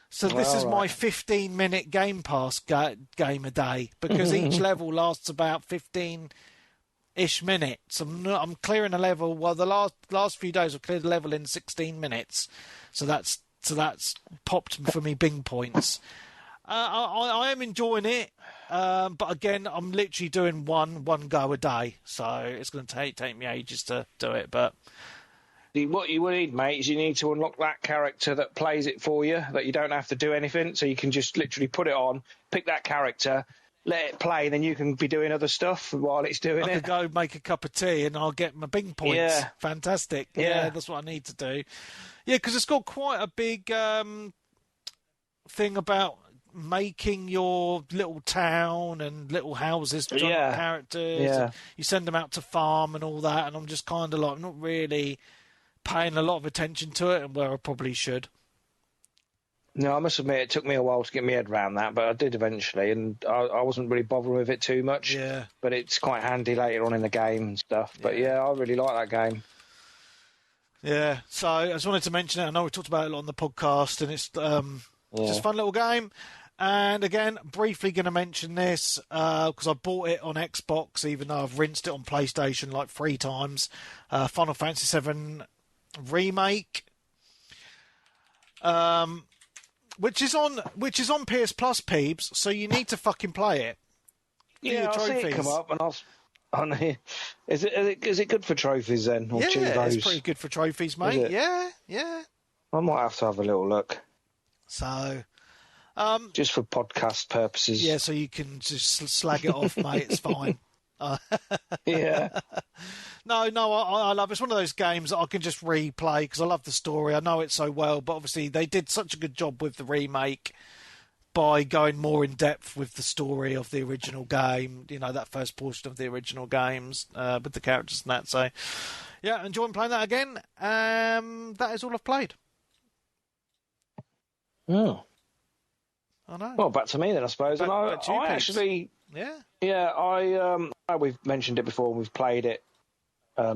So this is my 15-minute Game Pass game a day because each level lasts about 15-ish minutes. I'm clearing a level. Well, the last few days I've cleared a level in 16 minutes. So that's popped for me Bing points. I am enjoying it, but again, I'm literally doing one go a day, so it's going to take me ages to do it. But what you need, mate, is you need to unlock that character that plays it for you, that you don't have to do anything, so you can just literally put it on, pick that character, let it play, then you can be doing other stuff while it's doing it. I could go make a cup of tea and I'll get my Bing points. Yeah. Fantastic. Yeah, that's what I need to do. Yeah, because it's got quite a big thing about making your little town and little houses to characters. Yeah. You send them out to farm and all that, and I'm just kind of like not really paying a lot of attention to it, and where I probably should. No, I must admit it took me a while to get my head around that, but I did eventually, and I wasn't really bothering with it too much. Yeah. But it's quite handy later on in the game and stuff. But yeah, I really like that game. Yeah, so I just wanted to mention it. I know we talked about it a lot on the podcast, and it's just a fun little game. And again, briefly going to mention this because I bought it on Xbox, even though I've rinsed it on PlayStation like 3 times. Final Fantasy VII Remake, which is on PS Plus, Peebs. So you need to fucking play it. Yeah, I'll see it come up, and is it good for trophies then? Or it's pretty good for trophies, mate. Yeah. I might have to have a little look. So. Just for podcast purposes. Yeah, so you can just slag it off, mate. It's fine. Yeah. No, I love it. It's one of those games that I can just replay because I love the story. I know it so well, but obviously they did such a good job with the remake by going more in depth with the story of the original game, that first portion of the original games with the characters and that. So, yeah, enjoying playing that again. That is all I've played. Oh. I know. Well, back to me then, I suppose. Back to you, I Peebs. actually, yeah, we've mentioned it before. We've played it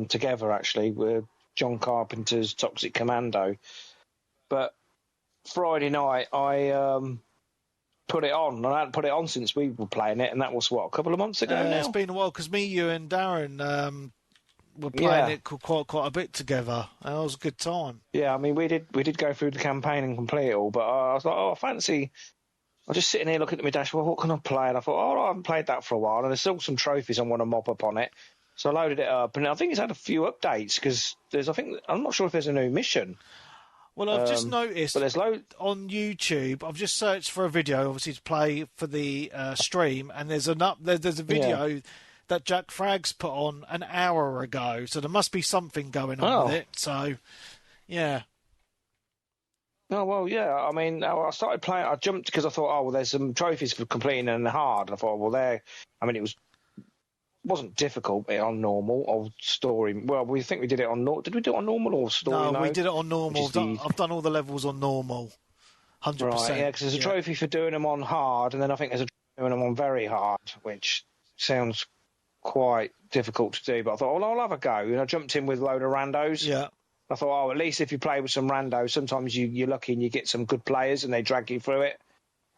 together actually with John Carpenter's Toxic Commando. But Friday night, I put it on. I hadn't put it on since we were playing it, and that was a couple of months ago now. It's been a while because me, you, and Darren were playing it quite a bit together. It was a good time. Yeah, I mean, we did go through the campaign and complete it all, but I was like, I was just sitting here looking at my dashboard, what can I play? And I thought, I haven't played that for a while, and there's still some trophies I want to mop up on it. So I loaded it up, and I think it's had a few updates, because I'm not sure if there's a new mission. Well, I've just noticed but there's on YouTube, I've just searched for a video, obviously, to play for the stream, and there's a video that Jack Fragg's put on an hour ago, so there must be something going on with it. So, yeah. Oh, well, yeah. I mean, I started playing. I jumped because I thought, there's some trophies for completing and hard. And I thought, it wasn't difficult on normal or story. Well, we think we did it on normal. Did we do it on normal or story? No, we did it on normal. I've done all the levels on normal. 100%. Right, yeah, because there's a trophy for doing them on hard, and then I think there's a trophy for doing them on very hard, which sounds quite difficult to do. But I thought, I'll have a go. And I jumped in with a load of randos. Yeah. I thought, at least if you play with some randos, sometimes you're lucky and you get some good players and they drag you through it.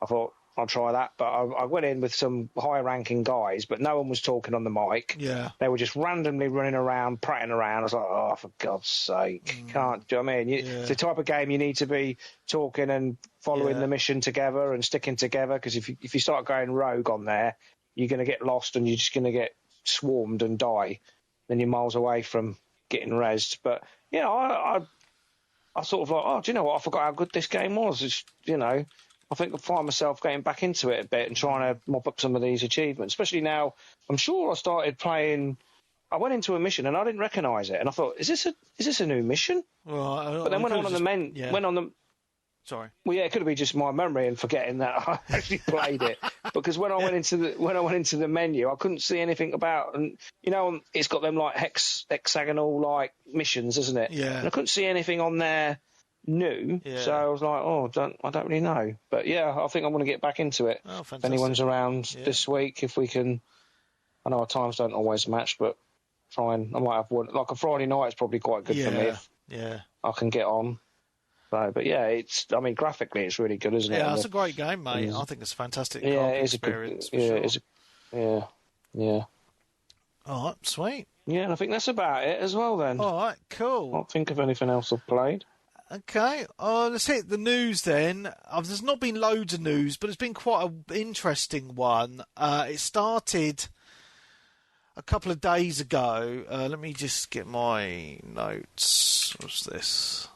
I thought, I'll try that. But I went in with some high-ranking guys, but no one was talking on the mic. Yeah. They were just randomly running around, prattling around. I was like, for God's sake, can't. Do you know what I mean? It's the type of game you need to be talking and following the mission together and sticking together, because if you start going rogue on there, you're going to get lost and you're just going to get swarmed and die. Then you're miles away from getting rezzed. But, I sort of like, do you know what? I forgot how good this game was. It's, I think I find myself getting back into it a bit and trying to mop up some of these achievements, especially now. I'm sure I started playing. I went into a mission and I didn't recognise it, and I thought, "Is this a new mission?" Well, but then went on the. Sorry. Well, yeah, it could be just my memory and forgetting that I actually played it, because when I went into the menu, I couldn't see anything about, and it's got them like hexagonal like missions, isn't it? Yeah. And I couldn't see anything on there new, so I was like, I don't really know. But yeah, I think I'm going to get back into it. Oh, fantastic. If anyone's around this week, if we can. I know our times don't always match, but I might have one. Like a Friday night is probably quite good for me if I can get on. So, but yeah, graphically it's really good, isn't it? Yeah, it's a great game, mate. I think it's a fantastic experience. Yeah. All right, sweet. Yeah, and I think that's about it as well then. All right, cool. I can't think of anything else I've played. Okay, let's hit the news then. There's not been loads of news, but it's been quite an interesting one. It started a couple of days ago. Let me just get my notes. What's this?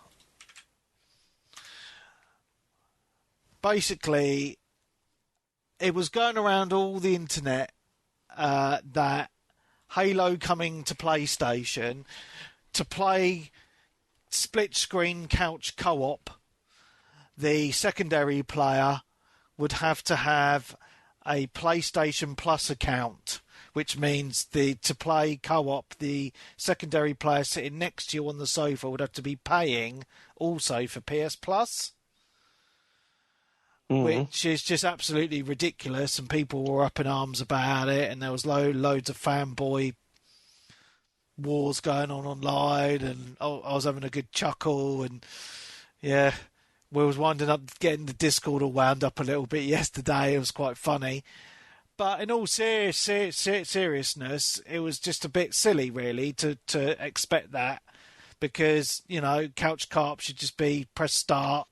Basically, it was going around all the internet that Halo coming to PlayStation to play split-screen couch co-op. The secondary player would have to have a PlayStation Plus account, which means to play co-op, the secondary player sitting next to you on the sofa would have to be paying also for PS Plus. Which is just absolutely ridiculous, and people were up in arms about it, and there was loads of fanboy wars going on online, and I was having a good chuckle, and we was winding up getting the Discord all wound up a little bit yesterday. It was quite funny. But in all seriousness, it was just a bit silly, really, to expect that, because, Couch Carp should just be press start,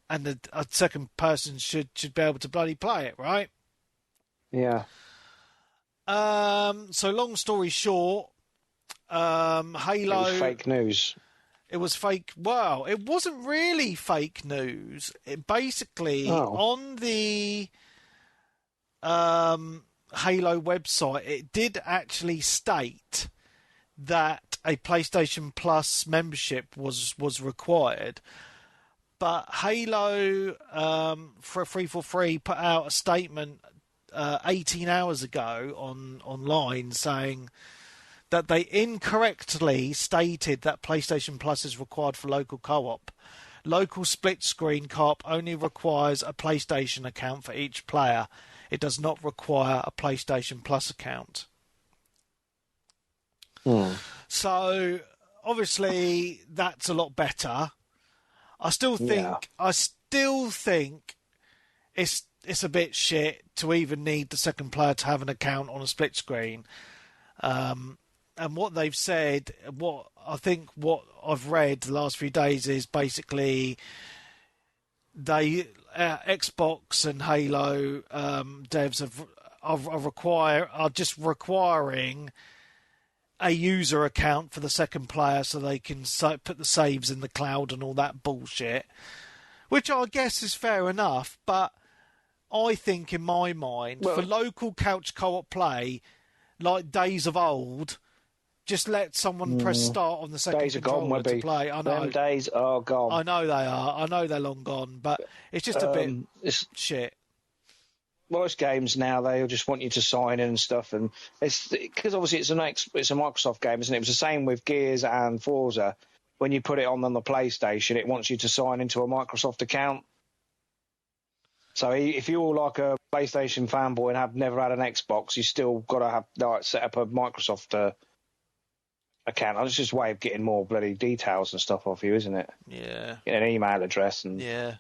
and a second person should be able to bloody play it, right? Yeah. So long story short, Halo... It was fake news. It was fake... Well, it wasn't really fake news. It basically, on the Halo website, it did actually state that a PlayStation Plus membership was required. But Halo 343 put out a statement 18 hours ago online saying that they incorrectly stated that PlayStation Plus is required for local co-op. Local split-screen co-op only requires a PlayStation account for each player. It does not require a PlayStation Plus account. So, obviously, that's a lot better. I still think it's a bit shit to even need the second player to have an account on a split screen. And what they've said, what I've read the last few days is basically Xbox and Halo devs are just requiring a user account for the second player so they can put the saves in the cloud and all that bullshit, which I guess is fair enough, but I think in my mind, for local couch co-op play, like days of old, just let someone press start on the second controller to play. I know. Them days are gone. I know they are. I know they're long gone, but it's just a bit shit. Most games now, they'll just want you to sign in and stuff, and it's because obviously it's a Microsoft game, isn't it? It was the same with Gears and Forza. When you put it on the PlayStation, it wants you to sign into a Microsoft account. So if you're like a PlayStation fanboy and have never had an Xbox, you still got to have set up a Microsoft account. It's just a way of getting more bloody details and stuff off you, isn't it? Yeah. Get an email address and Yeah,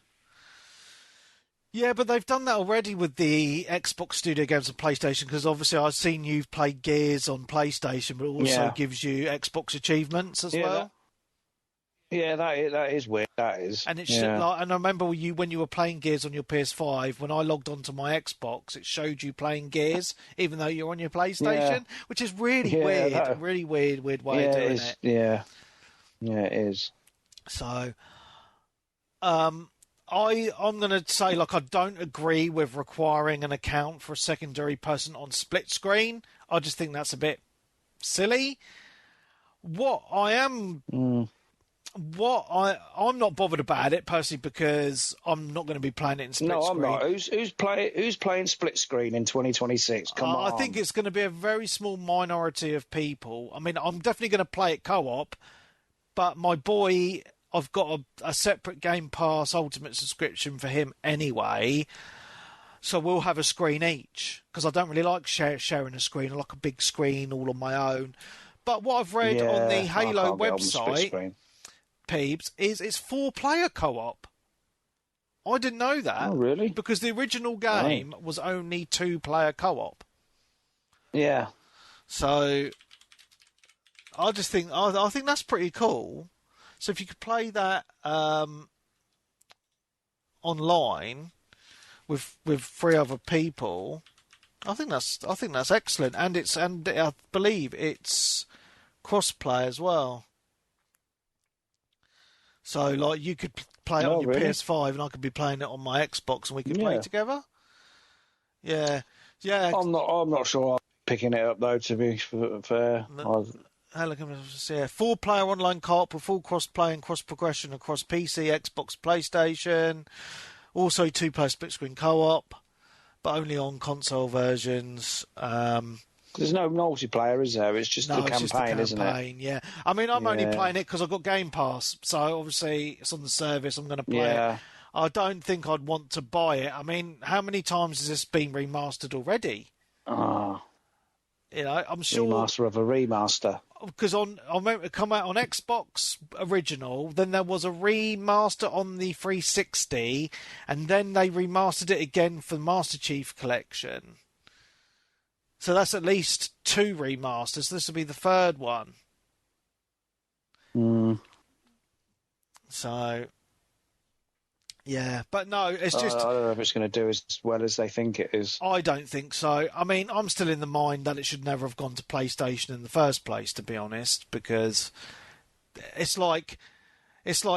but they've done that already with the Xbox Studio games on PlayStation, because obviously I've seen you've played Gears on PlayStation, but it also gives you Xbox achievements as well. That is weird. That is. And it's and I remember when you were playing Gears on your PS5, when I logged onto my Xbox, it showed you playing Gears, even though you're on your PlayStation, which is really weird. Really weird way of doing it. Yeah, it is. So, I'm going to say, I don't agree with requiring an account for a secondary person on split screen. I just think that's a bit silly. I'm not bothered about it personally, because I'm not going to be playing it in split screen. No, I'm not. Who's playing split screen in 2026? Come on. I think it's going to be a very small minority of people. I mean, I'm definitely going to play it co-op, but my boy, I've got a separate Game Pass Ultimate subscription for him anyway, so we'll have a screen each, because I don't really like sharing a screen. I like a big screen all on my own. But what I've read on the Halo website, Peebs, is it's 4-player co-op. I didn't know that. Oh, really? Because the original game was only 2-player co-op. Yeah. So I just think I think that's pretty cool. So if you could play that online with 3 other people, I think that's excellent. And I believe it's cross-play as well. So you could play it on your PS5, and I could be playing it on my Xbox, and we could play together. Yeah. I'm not sure I'm picking it up though, to be fair. 4-player online co-op with full cross-play and cross-progression across PC, Xbox, PlayStation. Also 2-player split-screen co-op, but only on console versions. There's no multiplayer, is there? It's just the campaign, isn't it? Yeah. I mean, I'm only playing it because I've got Game Pass, so obviously it's on the service. I'm going to play it. I don't think I'd want to buy it. I mean, how many times has this been remastered already? I'm sure remaster of a remaster. Because I remember it come out on Xbox original, then there was a remaster on the 360, and then they remastered it again for the Master Chief Collection. So that's at least 2 remasters. This will be the 3rd one. So, yeah. But no, it's just... I don't know if it's going to do as well as they think it is. I don't think so. I mean, I'm still in the mind that it should never have gone to PlayStation in the first place, to be honest, because it's like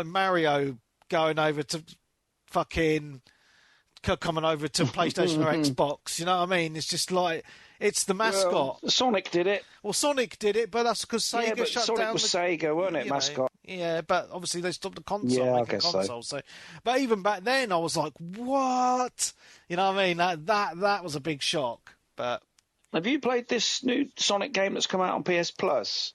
Mario going over to fucking... coming over to PlayStation or Xbox, you know what I mean? It's just like... It's the mascot. Well, Sonic did it. Well, Sonic did it, but that's because Sega shut Sonic down. Was Sega, weren't it, mascot? Yeah, but obviously they stopped the console. Yeah, I guess so. But even back then, I was like, "What?" You know what I mean? That was a big shock. But have you played this new Sonic game that's come out on PS Plus?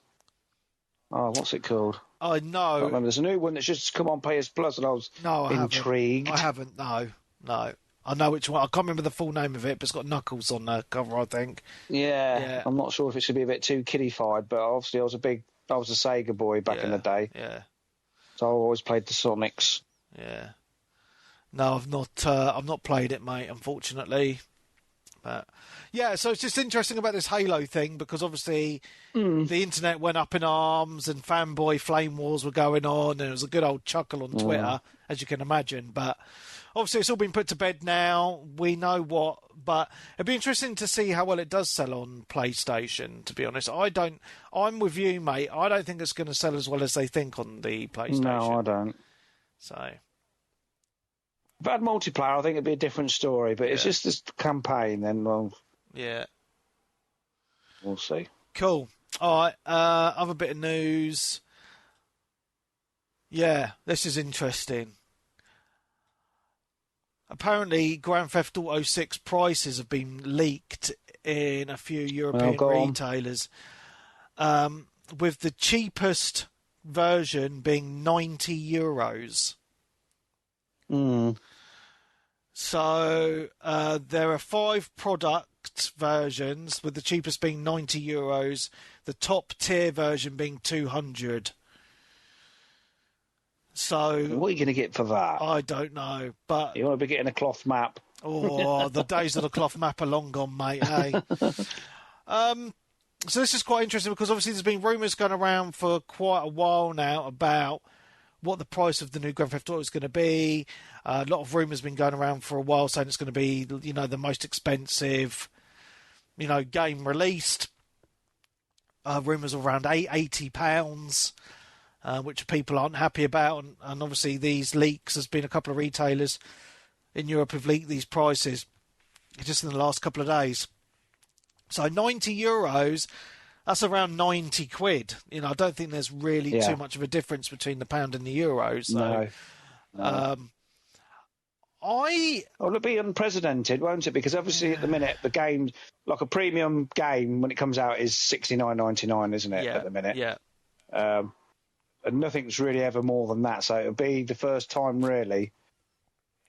Oh, what's it called? I know. I remember there's a new one that's just come on PS Plus, and I was intrigued. I haven't. No. I know which one. I can't remember the full name of it, but it's got Knuckles on the cover, I think. Yeah. I'm not sure if it's going to be a bit too kiddified, but obviously I was a Sega boy back in the day. Yeah. So I always played the Sonics. Yeah. No, I've not played it, mate, unfortunately. But yeah, so it's just interesting about this Halo thing because obviously the internet went up in arms and fanboy flame wars were going on, and it was a good old chuckle on Twitter, as you can imagine. But obviously it's all been put to bed now. We know what, but it'd be interesting to see how well it does sell on PlayStation, to be honest. I'm with you, mate. I don't think it's going to sell as well as they think on the PlayStation. No, I don't. So... If I had multiplayer, I think it'd be a different story. But it's just this campaign, then, well... Yeah. We'll see. Cool. All right. Other bit of news. Yeah, this is interesting. Apparently, Grand Theft Auto 6 prices have been leaked in a few European retailers. With the cheapest version being €90. So there are 5 product versions, with the cheapest being €90, the top tier version being 200. So what are you going to get for that? I don't know, but you want to be getting a cloth map. Oh, the days of the cloth map are long gone, mate. Hey. So this is quite interesting because obviously there's been rumours going around for quite a while now about what the price of the new Grand Theft Auto is going to be. A lot of rumours been going around for a while saying it's going to be, the most expensive, game released. Rumours around £80, which people aren't happy about. And obviously these leaks, there's been a couple of retailers in Europe have leaked these prices just in the last couple of days. So €90, that's around 90 quid. I don't think there's really too much of a difference between the pound and the euro. So, no. It'll be unprecedented, won't it? Because obviously at the minute, the game, like a premium game, when it comes out, is $69.99, isn't it, at the minute? Yeah. And nothing's really ever more than that. So it'll be the first time, really.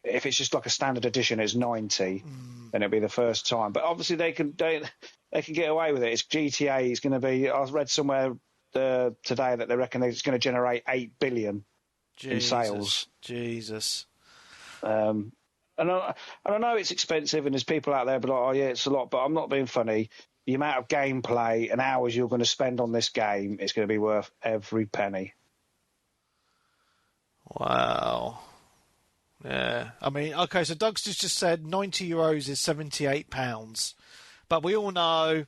If it's just like a standard edition, it's 90, then it'll be the first time. But obviously they can get away with it. It's GTA. It's going to be. I read somewhere today that they reckon it's going to generate $8 billion in sales. Jesus. And I know it's expensive, and there's people out there be like, "Oh yeah, it's a lot," but I'm not being funny. The amount of gameplay and hours you're going to spend on this game is going to be worth every penny. Wow. Yeah, I mean, okay, so Doug's just said €90 is £78, but we all know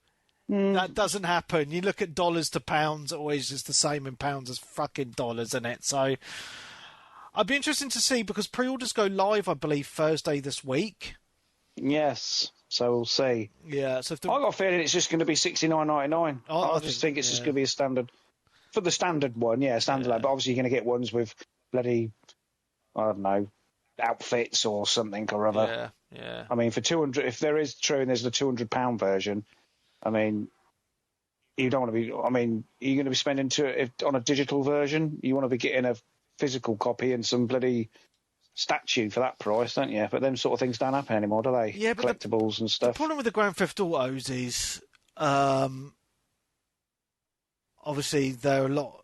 that doesn't happen. You look at dollars to pounds, it always is the same in pounds as fucking dollars, isn't it? So I'd be interested to see, because pre-orders go live, I believe, Thursday this week. Yes, so we'll see. Yeah, so I got a feeling it's just going to be $69.99. I just think it's just going to be a standard for the standard one, standalone. But obviously, you're going to get ones with bloody, I don't know, outfits or something or other. Yeah. I mean, for 200, if there is true and there's the £200 version, I mean, you don't want to be. I mean, you're going to be spending on a digital version. You want to be getting a physical copy and some bloody statue for that price, don't you? But them sort of things don't happen anymore, do they? Yeah, but collectibles and stuff. The problem with the Grand Theft Autos is, obviously they're a lot.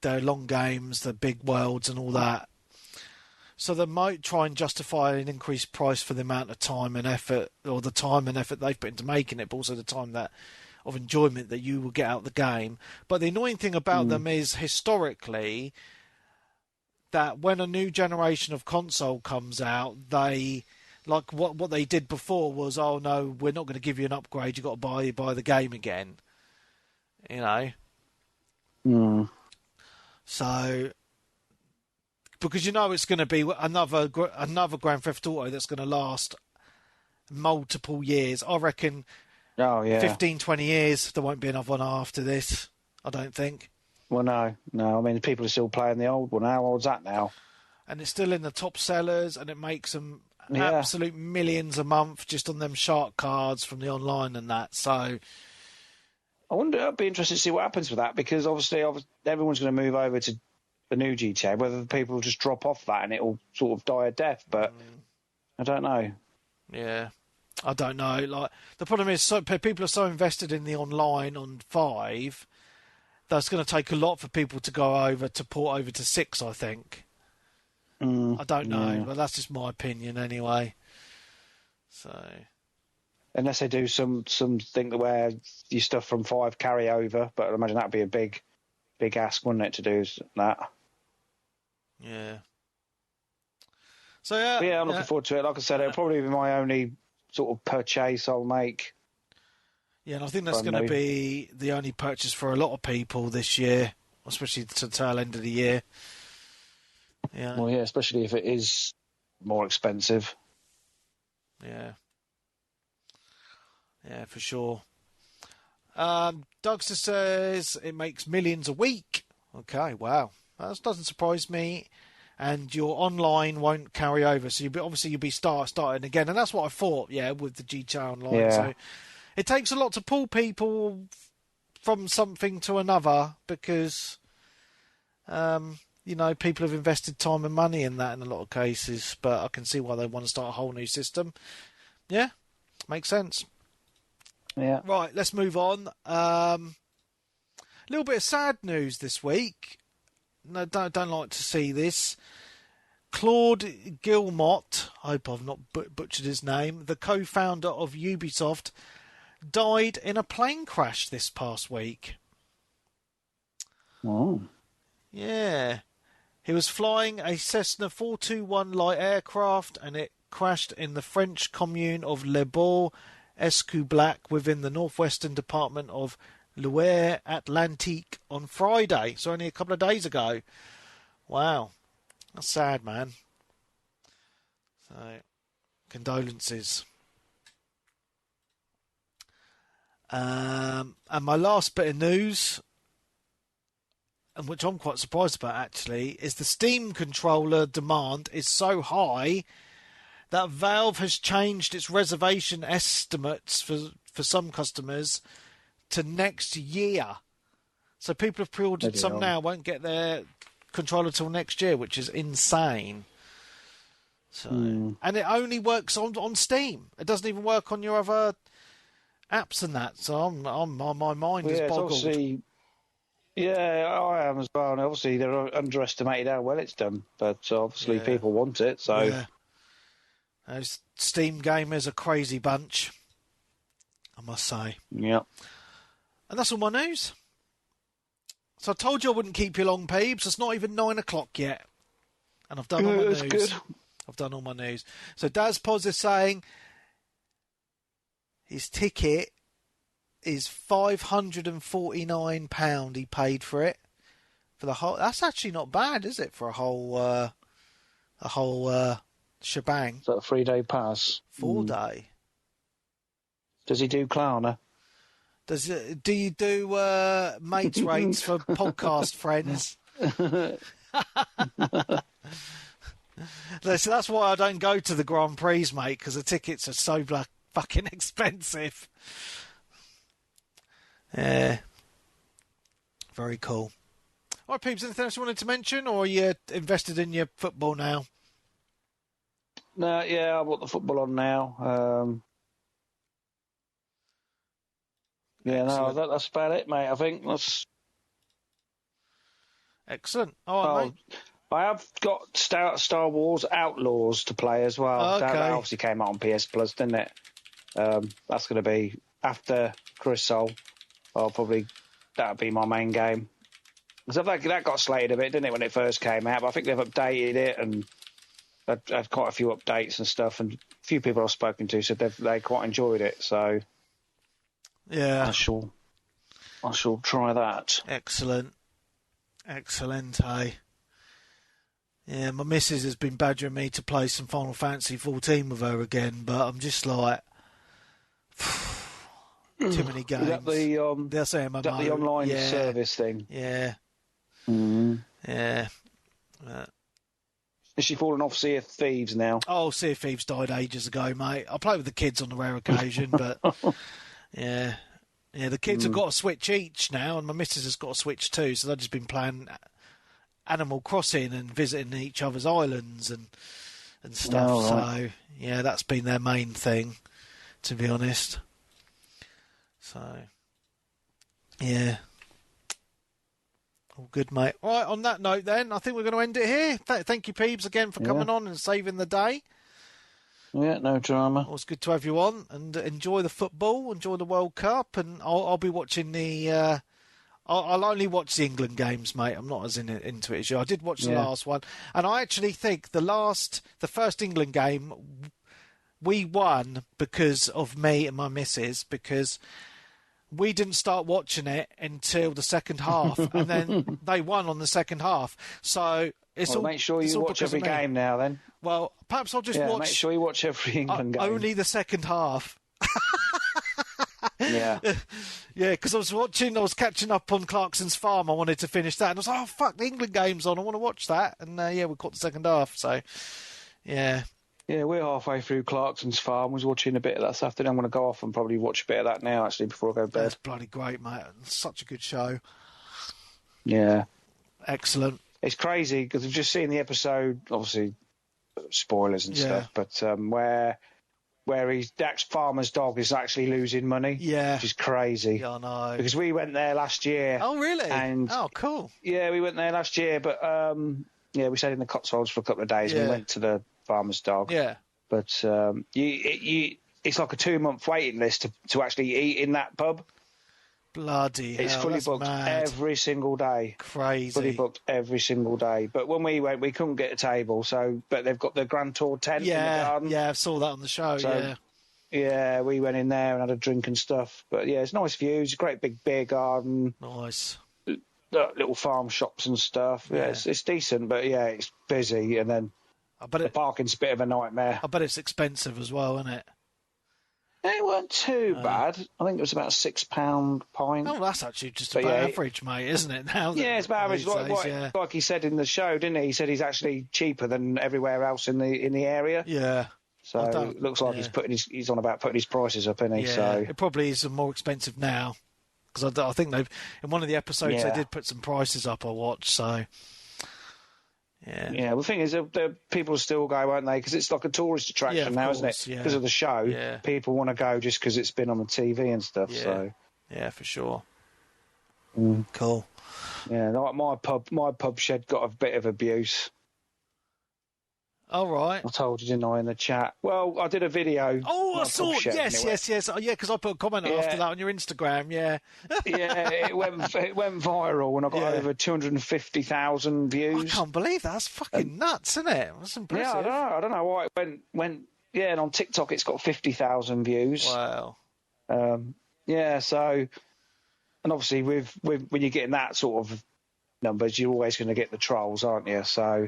They're long games, they're big worlds, and all that. So they might try and justify an increased price for the amount of time and effort, or the time and effort they've put into making it, but also the time of enjoyment that you will get out of the game. But the annoying thing about them is, historically, that when a new generation of console comes out, they, like what they did before was, oh no, we're not going to give you an upgrade, you've got to buy the game again. So, because it's going to be another Grand Theft Auto that's going to last multiple years. I reckon 15, 20 years, there won't be another one after this, I don't think. Well, no. I mean, people are still playing the old one. How old's that now? And it's still in the top sellers, and it makes them absolute millions a month just on them shark cards from the online and that. So I wonder. I'd be interested to see what happens with that because obviously everyone's going to move over to the new GTA. Whether the people will just drop off that and it'll sort of die a death, but I don't know. Yeah, I don't know. Like the problem is, people are so invested in the online on 5. That's going to take a lot for people to go over to port over to 6. I think. I don't know, but that's just my opinion anyway. So, unless they do something where your stuff from 5 carry over, but I imagine that'd be a big ask, wouldn't it, to do that? Yeah. So I'm looking forward to it. Like I said, it'll probably be my only sort of purchase I'll make. Yeah, and I think that's going to be the only purchase for a lot of people this year, especially to the tail end of the year. Yeah. Well, yeah, especially if it is more expensive. Yeah. Yeah, for sure. Dougster says it makes millions a week. Okay, wow. That doesn't surprise me. And your online won't carry over, so you'll be starting again. And that's what I thought, with the GTA Online. Yeah. So it takes a lot to pull people from something to another because, people have invested time and money in that in a lot of cases. But I can see why they want to start a whole new system. Yeah, makes sense. Yeah. Right, let's move on. A little bit of sad news this week. No, don't like to see this. Claude Guillemot, I hope I've not butchered his name, the co-founder of Ubisoft, died in a plane crash this past week. Oh. Yeah. He was flying a Cessna 421 light aircraft and it crashed in the French commune of Les Baux-Escoublac within the northwestern department of Loire-Atlantique on Friday, so only a couple of days ago. Wow. That's sad, man. So, condolences. And my last bit of news, and which I'm quite surprised about actually, is the Steam controller demand is so high that Valve has changed its reservation estimates for some customers to next year. So people have pre-ordered some now, won't get their controller till next year, which is insane. So, and it only works on Steam. It doesn't even work on your other apps and that. So my mind is boggled. Yeah, I am as well. And obviously, they're underestimated how well it's done. But obviously, people want it. So, those Steam gamers are a crazy bunch, I must say. Yeah. And that's all my news. So I told you I wouldn't keep you long, Peebs. It's not even 9 o'clock yet. And I've done all my news. Good. I've done all my news. So Daz Poz is saying his ticket is £549 he paid for it. For the whole. That's actually not bad, is it, for a whole shebang? Is that a 3-day pass? 4-day. Does he do Klarna? Do you do mates rates for podcast friends? So that's why I don't go to the Grand Prix, mate, because the tickets are so fucking expensive. Yeah. Very cool. All right, Peeps, anything else you wanted to mention, or are you invested in your football now? No, I've got the football on now. That's about it, mate. I think that's excellent. All right, mate. I have got Star Wars Outlaws to play as well. Okay. That obviously came out on PS Plus, didn't it? That's going to be after Crystal. That'll be my main game. Because that got slated a bit, didn't it, when it first came out? But I think they've updated it and had quite a few updates and stuff. And a few people I've spoken to said they quite enjoyed it. So yeah, I shall try that. Excellent, hey. Yeah, my missus has been badgering me to play some Final Fantasy 14 with her again, but I'm just like, too many games. Is that the the online service thing? Yeah. Mm. Yeah. Is she fallen off Sea of Thieves now? Oh, Sea of Thieves died ages ago, mate. I play with the kids on a rare occasion, but yeah. Yeah, the kids have got a Switch each now, and my missus has got a Switch too, so they've just been playing Animal Crossing and visiting each other's islands and stuff. Oh, right. So, yeah, that's been their main thing, to be honest. So, yeah. All good, mate. All right, on that note then, I think we're going to end it here. Thank you, Peebs, again for coming on and saving the day. Yeah, no drama. It was good to have you on, and enjoy the football, enjoy the World Cup, and I'll be watching the... I'll only watch the England games, mate. I'm not as into it as you. I did watch the last one, and I actually think the first England game, we won because of me and my missus, because we didn't start watching it until the second half, and then they won on the second half. So it's all. Make sure you watch every game now, then. Well, perhaps I'll just watch. Make sure you watch every England game. Only the second half. Yeah. Yeah, because I was catching up on Clarkson's Farm. I wanted to finish that, and I was like, oh, fuck, the England game's on. I want to watch that. And, we caught the second half, so, yeah. Yeah, we're halfway through Clarkson's Farm. I was watching a bit of that this afternoon. I'm going to go off and probably watch a bit of that now, actually, before I go to bed. That's bloody great, mate. It's such a good show. Yeah. Excellent. It's crazy, because I've just seen the episode, obviously, spoilers and stuff, but where Dax Farmer's dog is actually losing money. Yeah. Which is crazy. Yeah, I know. Because we went there last year. Oh, really? Oh, cool. Yeah, we went there last year, but, we stayed in the Cotswolds for a couple of days and we went to the farmer's dog. Yeah. But it's like a 2-month waiting list to actually eat in that pub. Bloody hell, it's fully booked every single day. Crazy. Fully booked every single day. But when we went, we couldn't get a table. But they've got the Grand Tour tent in the garden. Yeah, I saw that on the show. So, yeah, we went in there and had a drink and stuff. But yeah, it's nice views. Great big beer garden. Nice. Little farm shops and stuff. Yeah, it's decent. But yeah, it's busy. And then the parking's a bit of a nightmare. I bet it's expensive as well, isn't it? It weren't too bad. I think it was about £6 pint. Oh, that's actually just about average, mate, isn't it? Now, it's about average. Like he said in the show, didn't he? He said he's actually cheaper than everywhere else in the area. Yeah. So it looks like he's on about putting his prices up, isn't he? Yeah, so it probably is more expensive now, because I think in one of the episodes they did put some prices up. I watched, so. Yeah. Yeah. The thing is, the people still go, won't they? Because it's like a tourist attraction now, isn't it? Because of the show, people want to go just because it's been on the TV and stuff. Yeah. So. Yeah, for sure. Cool. Yeah, like my pub shed got a bit of abuse. All right. I told you, didn't I, in the chat? Well, I did a video. Oh, I saw. Yes. Oh, yeah, because I put a comment after that on your Instagram. Yeah. Yeah, it went viral, and I got over 250,000 views. I can't believe that. That's fucking nuts, isn't it? That's impressive. Yeah, I don't know why it went. Yeah, and on TikTok it's got 50,000 views. Wow. Yeah. So, and obviously with when you're getting that sort of numbers, you're always going to get the trolls, aren't you? So.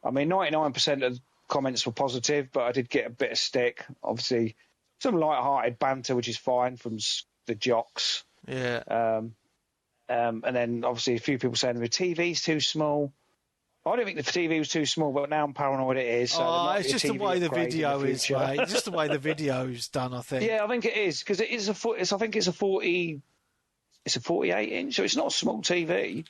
I mean, 99% of the comments were positive, but I did get a bit of stick. Obviously, some light-hearted banter, which is fine, from the jocks. Yeah. And then, obviously, a few people saying the TV's too small. I don't think the TV was too small, but now I'm paranoid it is. So it's just the way the video is, mate. It's just the way the video's done, I think. Yeah, I think it is, because it is I think it's a 40... It's a 48-inch, so it's not a small TV.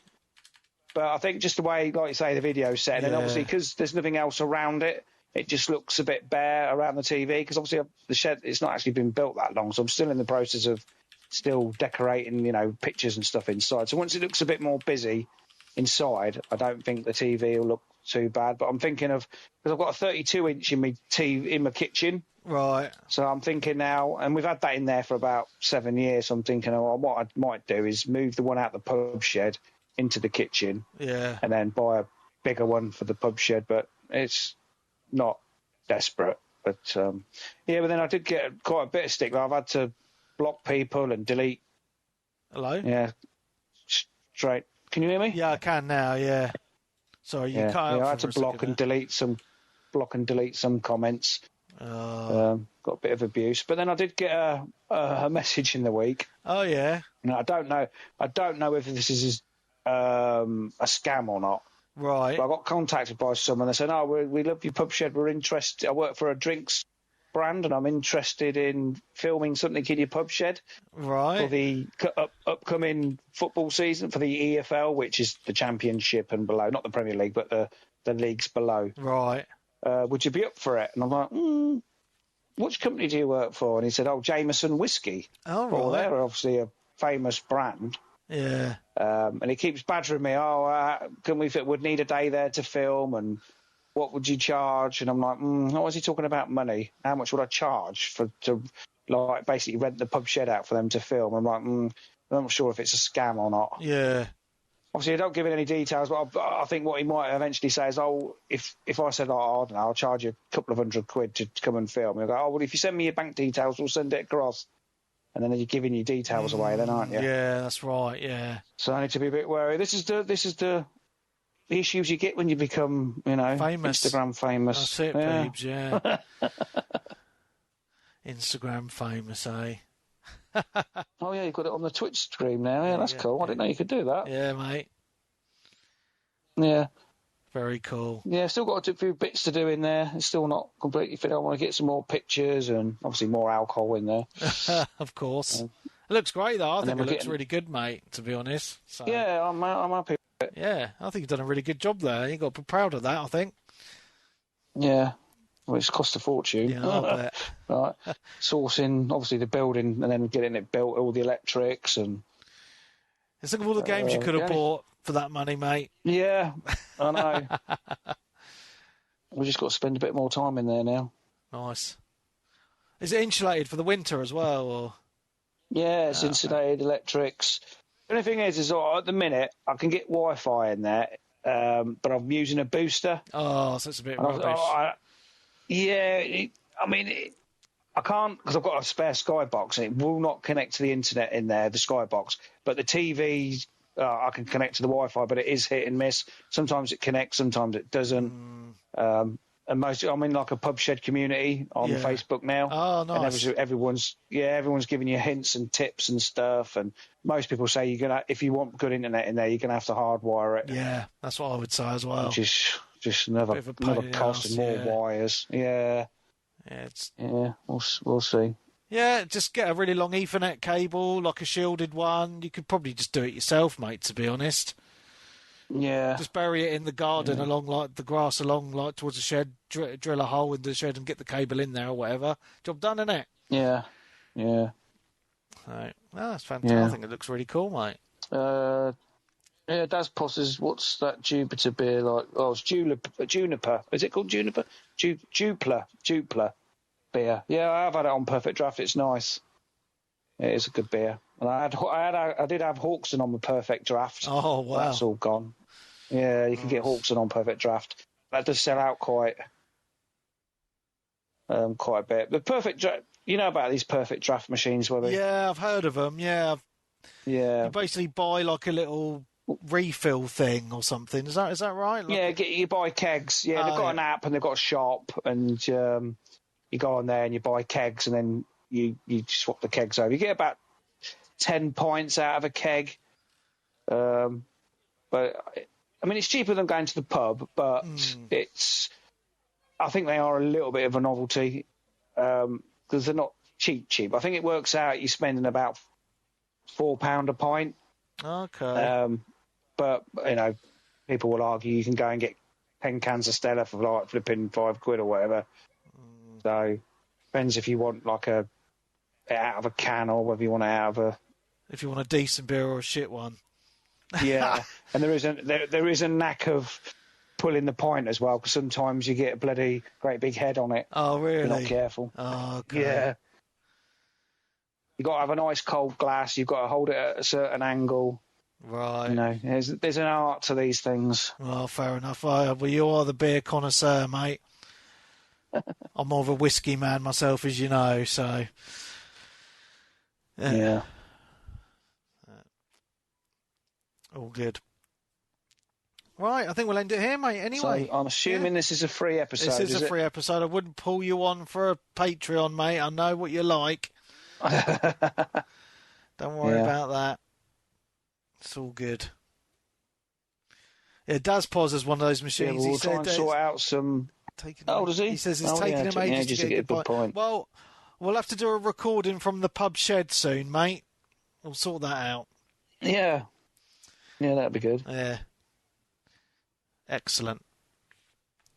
But I think just the way, like you say, the video's set, and obviously because there's nothing else around it, it just looks a bit bare around the TV, because obviously the shed, it's not actually been built that long, so I'm still in the process of still decorating, pictures and stuff inside. So once it looks a bit more busy inside, I don't think the TV will look too bad. But I'm thinking of, because I've got a 32-inch in my TV in my kitchen. Right. So I'm thinking now, and we've had that in there for about 7 years, so I'm thinking, what I might do is move the one out the pub shed into the kitchen, and then buy a bigger one for the pub shed, but it's not desperate. But but then I did get quite a bit of stick. I've had to block people and delete. Hello? Yeah, straight. Can you hear me? Yeah, I can now. Yeah. Sorry, you cut out. I had to block and delete some comments. Got a bit of abuse, but then I did get a message in the week. Oh yeah. And I don't know if this is a scam or not. Right. But I got contacted by someone. They said, "Oh, we love your pub shed. We're interested. I work for a drinks brand, and I'm interested in filming something in your pub shed Right. for the upcoming football season for the EFL, which is the Championship and below, not the Premier League, but the leagues below. Right. Would you be up for it? And I'm like, which company do you work for? And he said, Jameson Whiskey. Oh, right. Well, they're obviously a famous brand. Yeah. And he keeps badgering me, would need a day there to film, and what would you charge? And I'm like, what was he talking about money? How much would I charge to like basically rent the pub shed out for them to film? I'm like, I'm not sure if it's a scam or not. Yeah. Obviously, I don't give it any details, but I think what he might eventually say is, if I said, I don't know, I'll charge you a couple of £100 to come and film, he'll go, well, if you send me your bank details, we'll send it across. And then you're giving your details away, then, aren't you? Yeah, that's right. Yeah. So I need to be a bit wary. This is the issues you get when you become, famous. Instagram famous. That's it, Peebs. Yeah. Instagram famous, eh? Oh yeah, you've got it on the Twitch stream now. Yeah, that's cool. I didn't know you could do that. Yeah, mate. Yeah. Very cool. Yeah, still got a few bits to do in there. It's still not completely fit. I want to get some more pictures and obviously more alcohol in there. Of course. It looks great, though. I think it looks really good, mate, to be honest. So, yeah, I'm happy with it. Yeah, I think you've done a really good job there. You've got to be proud of that, I think. Yeah. Well, it's cost a fortune. Yeah, I bet. Right. Sourcing, obviously, the building and then getting it built, all the electrics and... Think of all the games you could have bought for that money, mate. Yeah, I know. We've just got to spend a bit more time in there now. Nice. Is it insulated for the winter as well? Or? Yeah, it's insulated, electrics. The only thing is at the minute, I can get Wi-Fi in there, but I'm using a booster. Oh, so it's a bit rubbish. I can't, because I've got a spare Skybox, and it will not connect to the internet in there, the Skybox. But the TV, I can connect to the Wi-Fi, but it is hit and miss. Sometimes it connects, sometimes it doesn't. And I'm in like a pub shed community on Facebook now. Oh, nice. And everyone's giving you hints and tips and stuff. And most people say if you want good internet in there, you're gonna have to hardwire it. Yeah, that's what I would say as well. Which is just another cost and more wires. Yeah. Yeah, we'll see. Yeah, just get a really long Ethernet cable, like a shielded one. You could probably just do it yourself, mate, to be honest. Yeah. Just bury it in the garden along, like, the grass along, like, towards the shed, drill a hole in the shed and get the cable in there or whatever. Job done, innit? Yeah. Yeah. So, that's fantastic. Yeah. I think it looks really cool, mate. Yeah, Daz Posses, what's that Jupiter beer like? Oh, it's Juniper. Is it called Juniper? Jupler beer. Yeah, I have had it on Perfect Draft. It's nice. It is a good beer. And I did have Hawkson on the Perfect Draft. Oh, wow. That's all gone. Yeah, you can get Hawkson on Perfect Draft. That does sell out quite a bit. The Perfect Draft, you know about these Perfect Draft machines, Webby? Yeah, I've heard of them. Yeah. Yeah. You basically buy like a little refill thing or something. Is that right? Like you buy kegs. Yeah, they've got an app and they've got a shop, and you go on there and you buy kegs, and then you swap the kegs over. You get about 10 pints out of a keg. But I mean, it's cheaper than going to the pub, but I think they are a little bit of a novelty because they're not cheap. I think it works out you're spending about £4 a pint. Okay. But, people will argue you can go and get 10 cans of Stella for like flipping £5 or whatever. So, depends if you want like out of a can or whether you want it out of a... If you want a decent beer or a shit one. Yeah, and there is a knack of pulling the pint as well, because sometimes you get a bloody great big head on it. Oh, really? If you're not careful. Oh, okay. Yeah. You've got to have a nice cold glass. You've got to hold it at a certain angle. Right. There's an art to these things. Well, fair enough. Well, you are the beer connoisseur, mate. I'm more of a whiskey man myself, as you know, so... Yeah. All good. Right, I think we'll end it here, mate, anyway. So I'm assuming this is a free episode, This is a free episode. I wouldn't pull you on for a Patreon, mate. I know what you like. Don't worry about that. It's all good. Yeah, Daz Pos is one of those machines. Yeah, we'll try and sort out some Oh, does he? He says it's taking him ages to get a good point. Well, we'll have to do a recording from the pub shed soon, mate. We'll sort that out. Yeah. Yeah, that'd be good. Yeah. Excellent.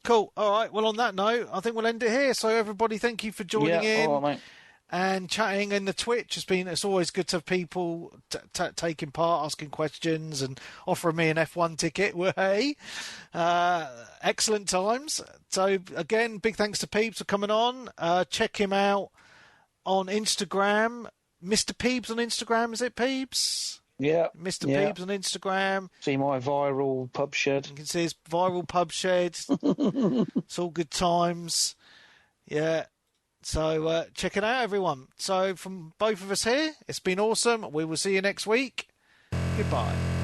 Cool. All right. Well, on that note, I think we'll end it here. So, everybody, thank you for joining in. All right, mate. And chatting in the Twitch. It's always good to have people taking part, asking questions, and offering me an F1 ticket. Well, hey, excellent times. So again, big thanks to Peebs for coming on. Check him out on Instagram, Mr. Peebs on Instagram. Is it Peebs? Yeah, Mr. Peebs on Instagram. See my viral pub shed. You can see his viral pub shed. It's all good times. Yeah. So check it out, everyone. So from both of us here, it's been awesome. We will see you next week. Goodbye.